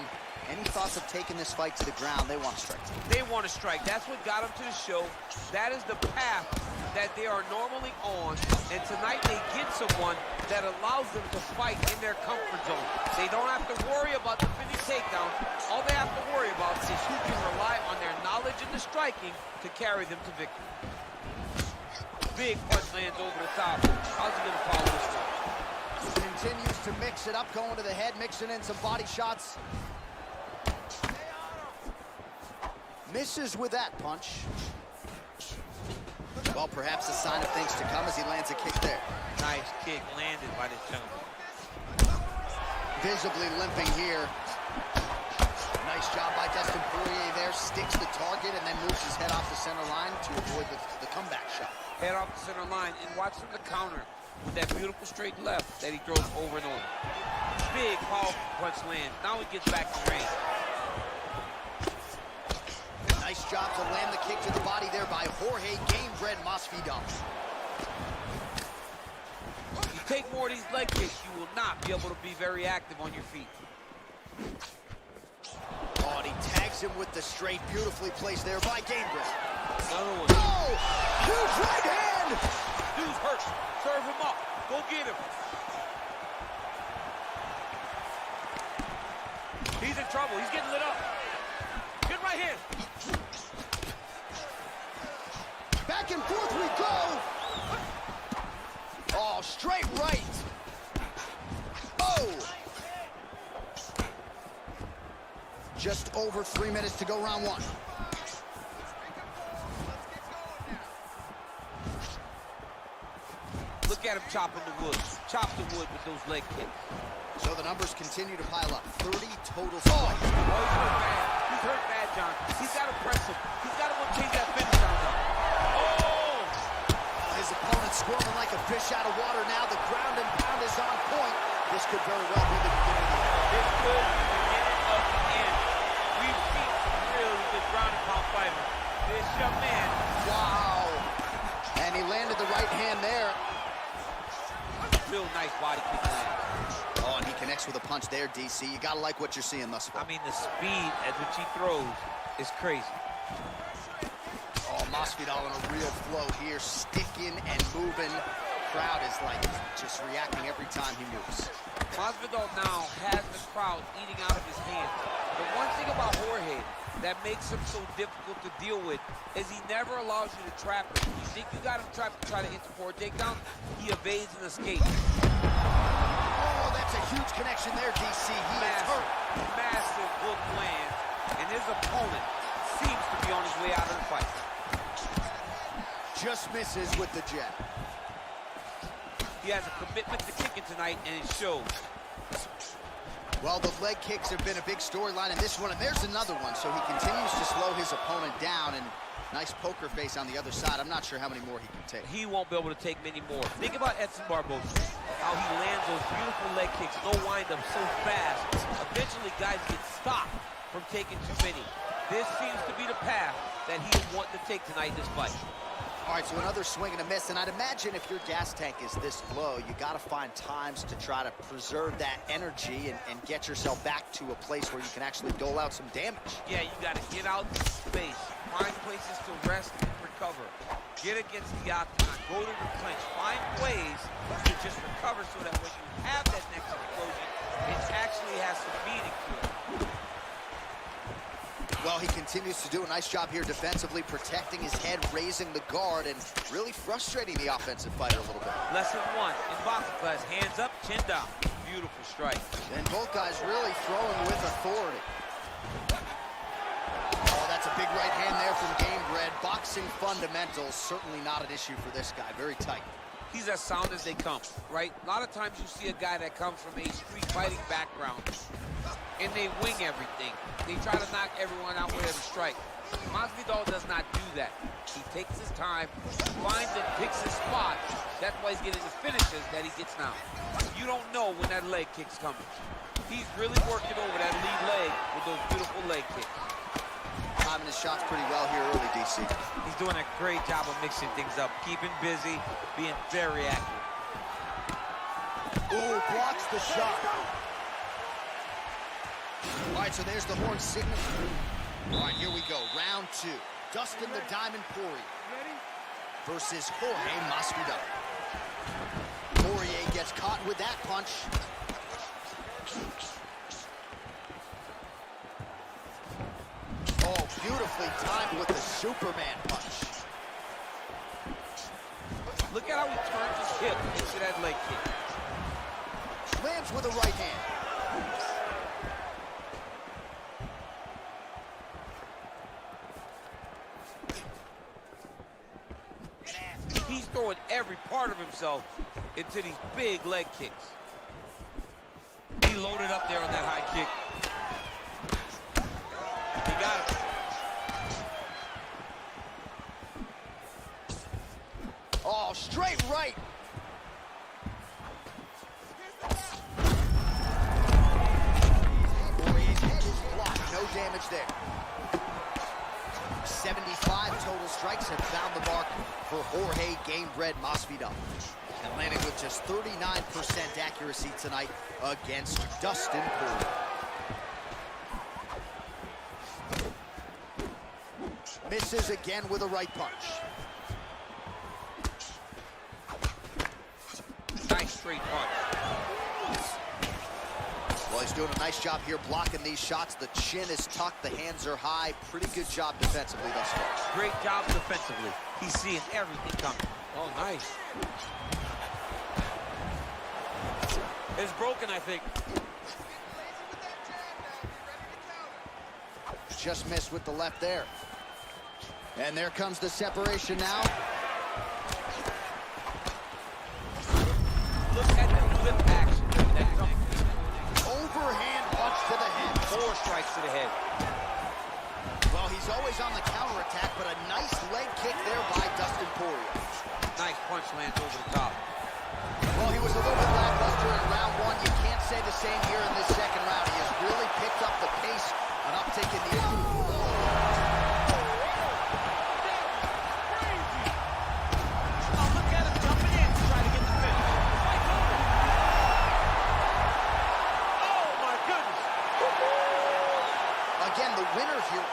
any thoughts of taking this fight to the ground. They want to strike. They want to strike. That's what got them to the show. That is the path that they are normally on. And tonight they get someone that allows them to fight in their comfort zone. They don't have to worry about the finished takedown. All they have to worry about is who can rely on their knowledge in the striking to carry them to victory. Big punch lands over the top. How's he going to follow this one? Continues to mix it up, going to the head, mixing in some body shots. Misses with that punch. Well, perhaps a sign of things to come as he lands a kick there. Nice kick landed by this gentleman. Visibly limping here. Nice job by Dustin Poirier there. Sticks the target and then moves his head off the center line to avoid the comeback shot. Head off the center line and watch from the counter with that beautiful straight left that he throws over and over. Big, powerful punch lands. Now he gets back to range. Nice job to land the kick to the body there by Jorge Gamebred Masvidal. You take more of these leg kicks, you will not be able to be very active on your feet. Oh, and he tags him with the straight, beautifully placed there by Gamebred. Another one. Oh, huge right hand! Dude's hurt. Serve him up. Go get him. He's in trouble. He's getting lit up. Good right hand. Back and forth we go. Oh, straight right. Oh. Just over 3 minutes to go, round one. Look at him chopping the wood. Chop the wood with those leg kicks. So the numbers continue to pile up. 30 total strikes. Oh, he's hurt bad. He's hurt bad, John. He's got to press him. He's got to go change that finish down now. Oh! His opponent squirming like a fish out of water now. The ground and pound is on point. This could very well be the beginning of the end. This could be the beginning of the end. We've seen some really good ground and pound fighters. This young man. Wow. And he landed the right hand there. Real nice body kick land. Oh, and he connects with a punch there, DC. You gotta like what you're seeing thus far. I mean, the speed at which he throws is crazy. Oh, Masvidal in a real flow here, sticking and moving. Crowd is like just reacting every time he moves. Masvidal now has the crowd eating out of his hands. The one thing about Jorge that makes him so difficult to deal with is he never allows you to trap him. You think you got him trapped to try to hit the forward takedown, he evades and escapes. Oh, that's a huge connection there, DC. He is hurt. Massive hook land, and his opponent seems to be on his way out of the fight. Just misses with the jab. He has a commitment to kicking tonight, and it shows. Well, the leg kicks have been a big storyline in this one, and there's another one. So he continues to slow his opponent down, and nice poker face on the other side. I'm not sure how many more he can take. He won't be able to take many more. Think about Edson Barboza, how he lands those beautiful leg kicks, no wind-up so fast. Eventually, guys get stopped from taking too many. This seems to be the path that he's wanting to take tonight in this fight. All right, so another swing and a miss, and I'd imagine if your gas tank is this low, you got to find times to try to preserve that energy and get yourself back to a place where you can actually dole out some damage. Yeah, you got to get out in space, find places to rest and recover. Get against the octagon, go to the clinch, find ways to just recover so that when you have that next explosion, it actually has some meaning to it. Well, he continues to do a nice job here defensively, protecting his head, raising the guard, and really frustrating the offensive fighter a little bit. Lesson one in boxing class, hands up, chin down. Beautiful strike. And both guys really throwing with authority. Oh, that's a big right hand there from Gamebred. Boxing fundamentals, certainly not an issue for this guy. Very tight. He's as sound as they come, right? A lot of times you see a guy that comes from a street fighting background, and they wing everything. They try to knock everyone out with every strike. Masvidal does not do that. He takes his time, finds and picks his spot. That's why he's getting the finishes that he gets now. You don't know when that leg kick's coming. He's really working over that lead leg with those beautiful leg kicks. Timing his shots pretty well here early, DC. He's doing a great job of mixing things up, keeping busy, being very active. Ooh, blocks the shot. All right, so there's the horn signal. All right, here we go. Round 2. Dustin the Diamond Poirier versus Jorge Masvidal. Poirier gets caught with that punch. Oh, beautifully timed with the Superman punch. Look at how he turns his hip into that leg kick. Lands with a right hand. He's throwing every part of himself into these big leg kicks. He loaded up there on that high kick. He got it. Oh, straight right. Poirier's head is blocked. No damage there. 75 total strikes have found the mark for Jorge Gamebred Masvidal. And landing with just 39% accuracy tonight against Dustin Poirier. Misses again with a right punch. Nice straight punch. Well, he's doing a nice job here blocking these shots. The chin is tucked, the hands are high. Pretty good job defensively thus far. Great job defensively. He's seeing everything coming. Oh, nice. It's broken, I think. Just missed with the left there. And there comes the separation now. Look at the flip action. Overhand punch to the head. 4 strikes to the head. Well, he's always on the counterattack, but a nice leg kick there by Dustin Poirier. Nice punch lands over the top. Well, he was a little bit lackluster in round 1. You can't say the same here in this second round. He has really picked up the pace, an uptick in the... Again, the winner here.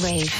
Rave.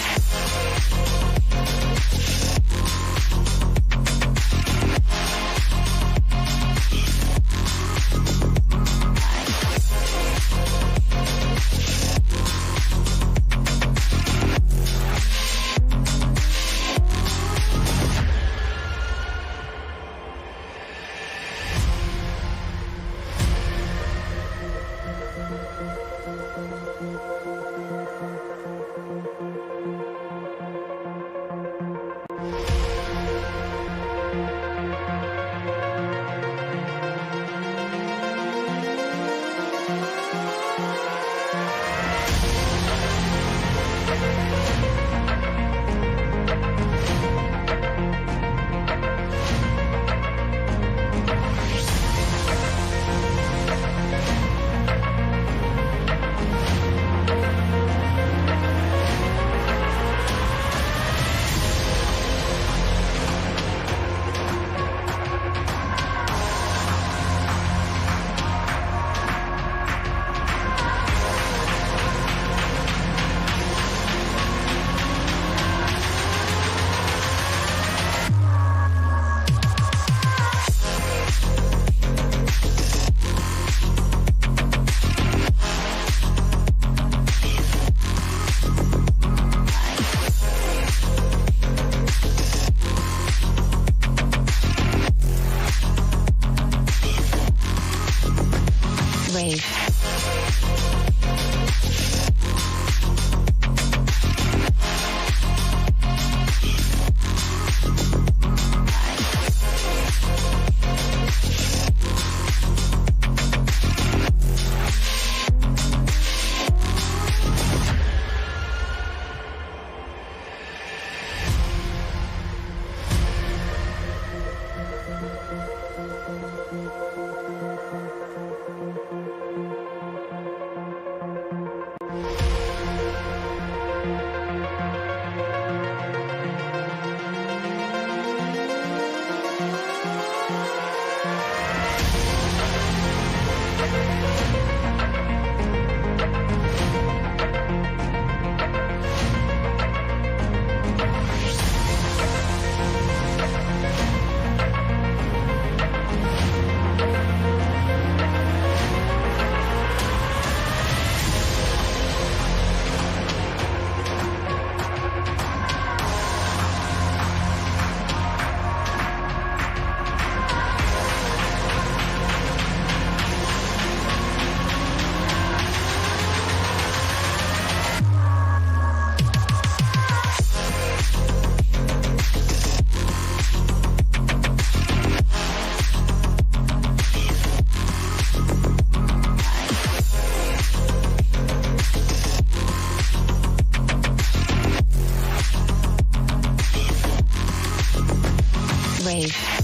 Rave.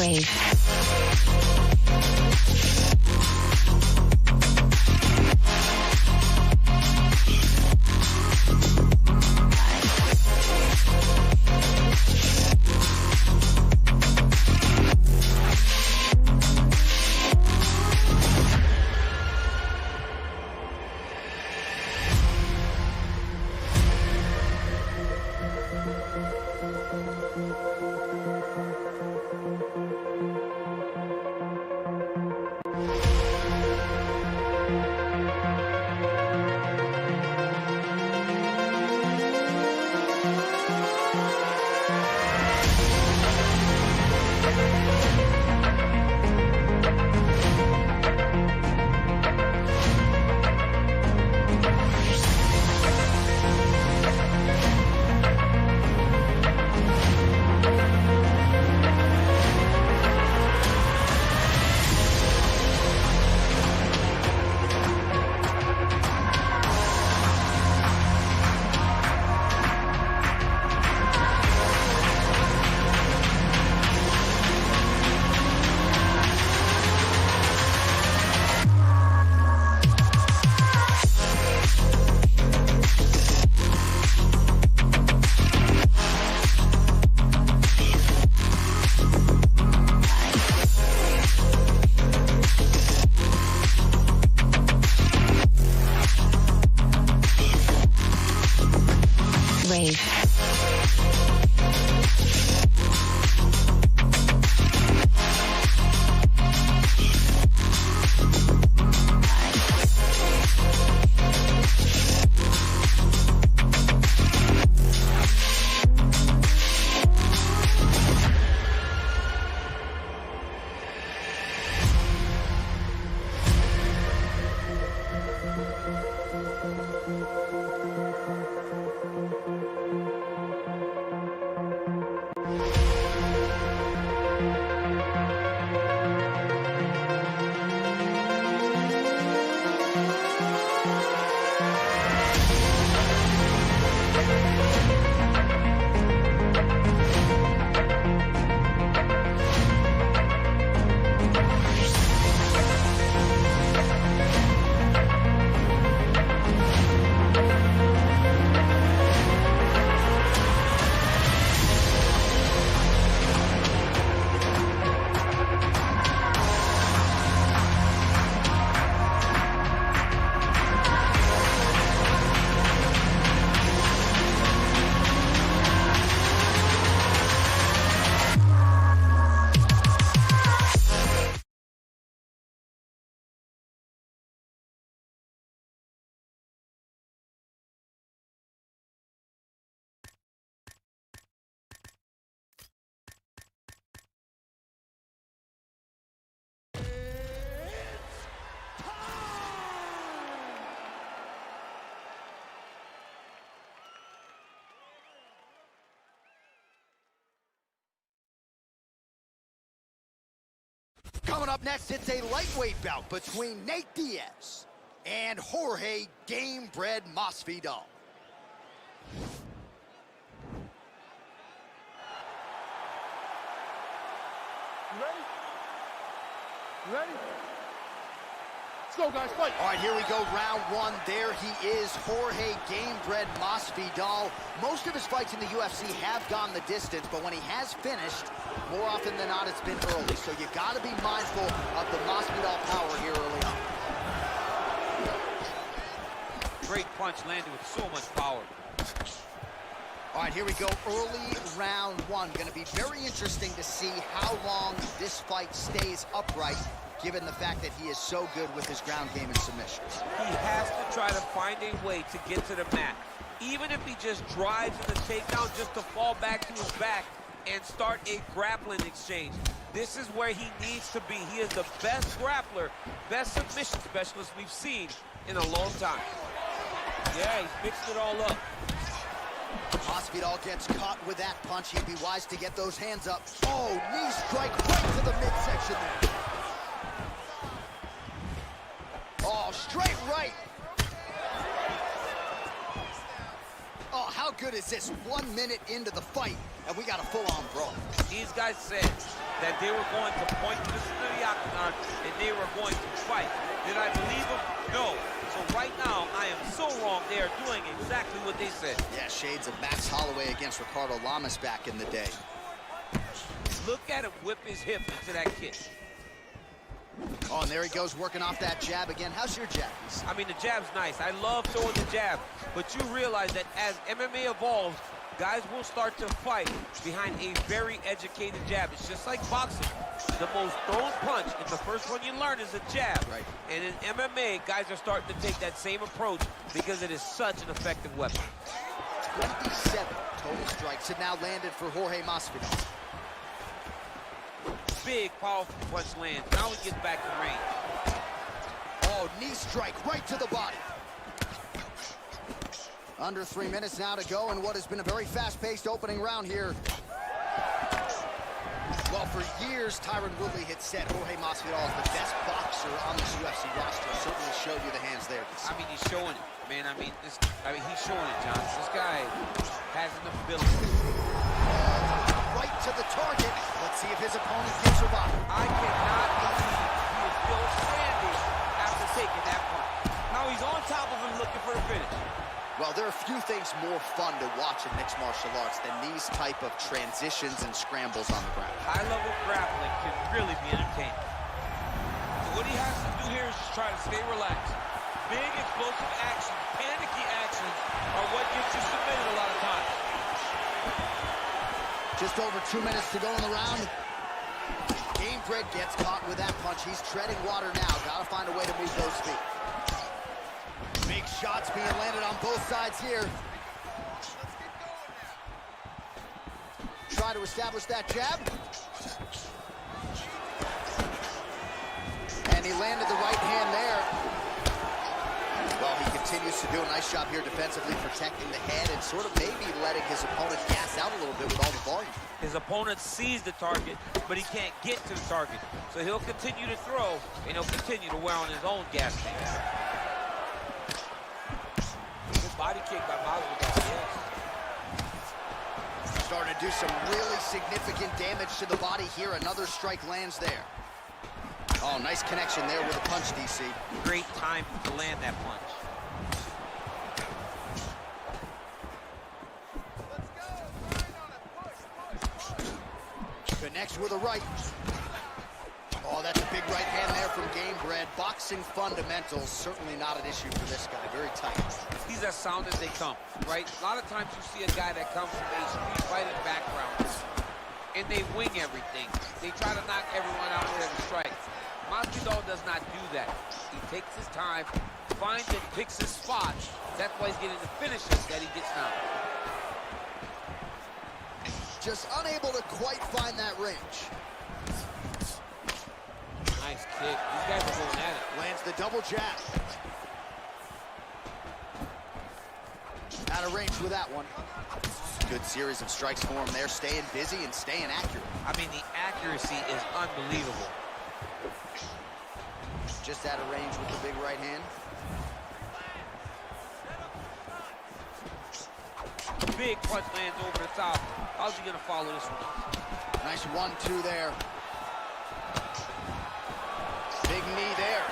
Rave. up next, it's a lightweight bout between Nate Diaz and Jorge Gamebred Masvidal. You ready? You ready? Let's go, guys, fight. All right, here we go, round one. There he is, Jorge Gamebred Masvidal. Most of his fights in the UFC have gone the distance, but when he has finished, more often than not, it's been early. So you got to be mindful of the Masvidal power here early on. Great punch landed with so much power. All right, here we go, early round one. Going to be very interesting to see how long this fight stays upright, given the fact that he is so good with his ground game and submissions. He has to try to find a way to get to the mat. Even if he just drives in the takedown just to fall back to his back and start a grappling exchange. This is where he needs to be. He is the best grappler, best submission specialist we've seen in a long time. Yeah, he's mixed it all up. Masvidal gets caught with that punch. He'd be wise to get those hands up. Oh, knee strike right to the midsection there. Oh, straight right. Oh, how good is this? 1 minute into the fight, and we got a full-on brawl. These guys said that they were going to point this to the octagon and they were going to fight. Did I believe them? No. So right now, I am so wrong. They are doing exactly what they said. Yeah, shades of Max Holloway against Ricardo Lamas back in the day. Look at him whip his hip into that kick. Oh, and there he goes, working off that jab again. How's your jab? I mean, the jab's nice. I love throwing the jab. But you realize that as MMA evolves, guys will start to fight behind a very educated jab. It's just like boxing. The most thrown punch, and the first one you learn is a jab. Right. And in MMA, guys are starting to take that same approach because it is such an effective weapon. 27 total strikes have now landed for Jorge Masvidal. Big, powerful punch lands. Now he gets back in range. Oh, knee strike right to the body. Under 3 minutes now to go in what has been a very fast-paced opening round here. Well, for years, Tyron Woodley had said Jorge Masvidal is the best boxer on this UFC roster. Certainly showed you the hands there. I mean, he's showing it, man. I mean, he's showing it, John. This guy has an ability. Right to the target. Let's see if his opponent can survive. I cannot believe he is still standing after taking that punch. Now he's on top of him looking for the finish. Well, there are few things more fun to watch in mixed martial arts than these type of transitions and scrambles on the ground. High-level grappling can really be entertaining. So what he has to do here is just try to stay relaxed. Big, explosive actions, panicky actions are what gets you submitted a lot of times. Just over 2 minutes to go in the round. Gamebred gets caught with that punch. He's treading water now. Gotta find a way to move those feet. Big shots being landed on both sides here. Try to establish that jab. And he landed the right hand there. Well, he continues to do a nice job here defensively, protecting the head and sort of maybe letting his opponent gas out a little bit with all the volume. His opponent sees the target, but he can't get to the target. So he'll continue to throw, and he'll continue to wear on his own gas tank. Good body kick by Masvidal, yes. Starting to do some really significant damage to the body here. Another strike lands there. Oh, nice connection there with a punch, DC. Great time to land that punch. Connects with a right. Oh, that's a big right hand there from Gamebred. Boxing fundamentals, certainly not an issue for this guy. Very tight. He's as sound as they come, right? A lot of times you see a guy that comes from a street fighting background, and they wing everything. They try to knock everyone out with every strike. Masvidal does not do that. He takes his time, finds and picks his spot. That's why he's getting the finishes that he gets now. Just unable to quite find that range. Nice kick. These guys are going at it. Lands the double jab. Out of range with that one. Good series of strikes for him there, staying busy and staying accurate. I mean, the accuracy is unbelievable. just out of range with the big right hand. Big punch lands over the top. How's he gonna follow this one? Nice 1-2 there. Big knee there.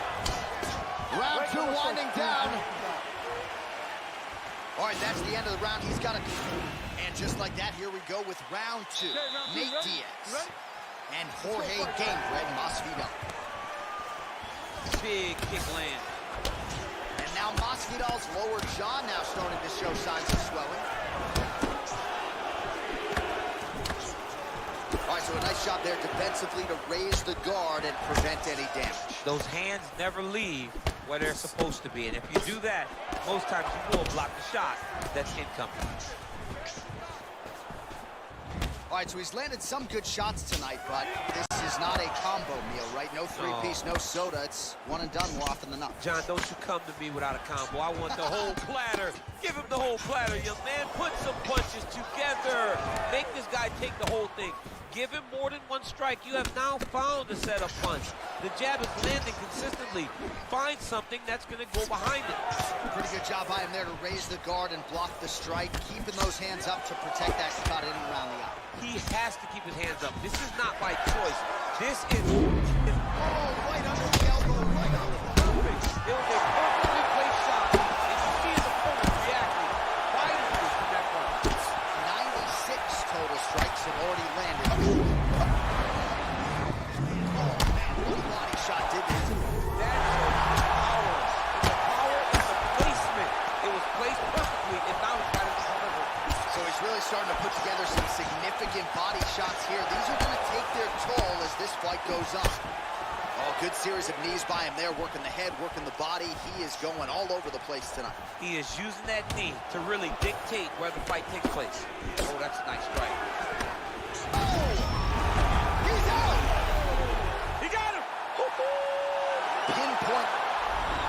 Round 2 winding down. All right, that's the end of the round. He's got to... And just like that, here we go with round 2. Okay, round two, Nate ready? Diaz and Jorge Gamebred Masvidal. Big kick land. And now Masvidal's lower jaw now starting to show signs of swelling. All right, so a nice job there defensively to raise the guard and prevent any damage. Those hands never leave where they're supposed to be. And if you do that, most times you will block the shot that's incoming. All right, so he's landed some good shots tonight, but this is not a combo meal, right? No three-piece, no soda. It's one and done more often than not. John, don't you come to me without a combo. I want the whole platter. Give him the whole platter, young man. Put some punches together. Make this guy take the whole thing. Give him more than one strike. You have now found a setup punch. The jab is landing consistently. Find something that's going to go behind it. Pretty good job by him there to raise the guard and block the strike, keeping those hands up to protect that cut in and around the eye. He has to keep his hands up. This is not by choice. This is... Oh, right under the elbow, right under the perfect. It was a perfectly placed shot, and you see his opponent reacting violently from that punch. 96 total strikes have already landed. Oh, man, what a body shot did this. That shows the power. And the power is the placement. It was placed perfectly, and now he's got it to deliver. So he's really starting to put together some significant body shots here. These are going to take their toll as this fight goes on. Oh, good series of knees by him there, working the head, working the body. He is going all over the place tonight. He is using that knee to really dictate where the fight takes place. Oh, that's a nice strike. Oh! He's out! He got him! Pinpoint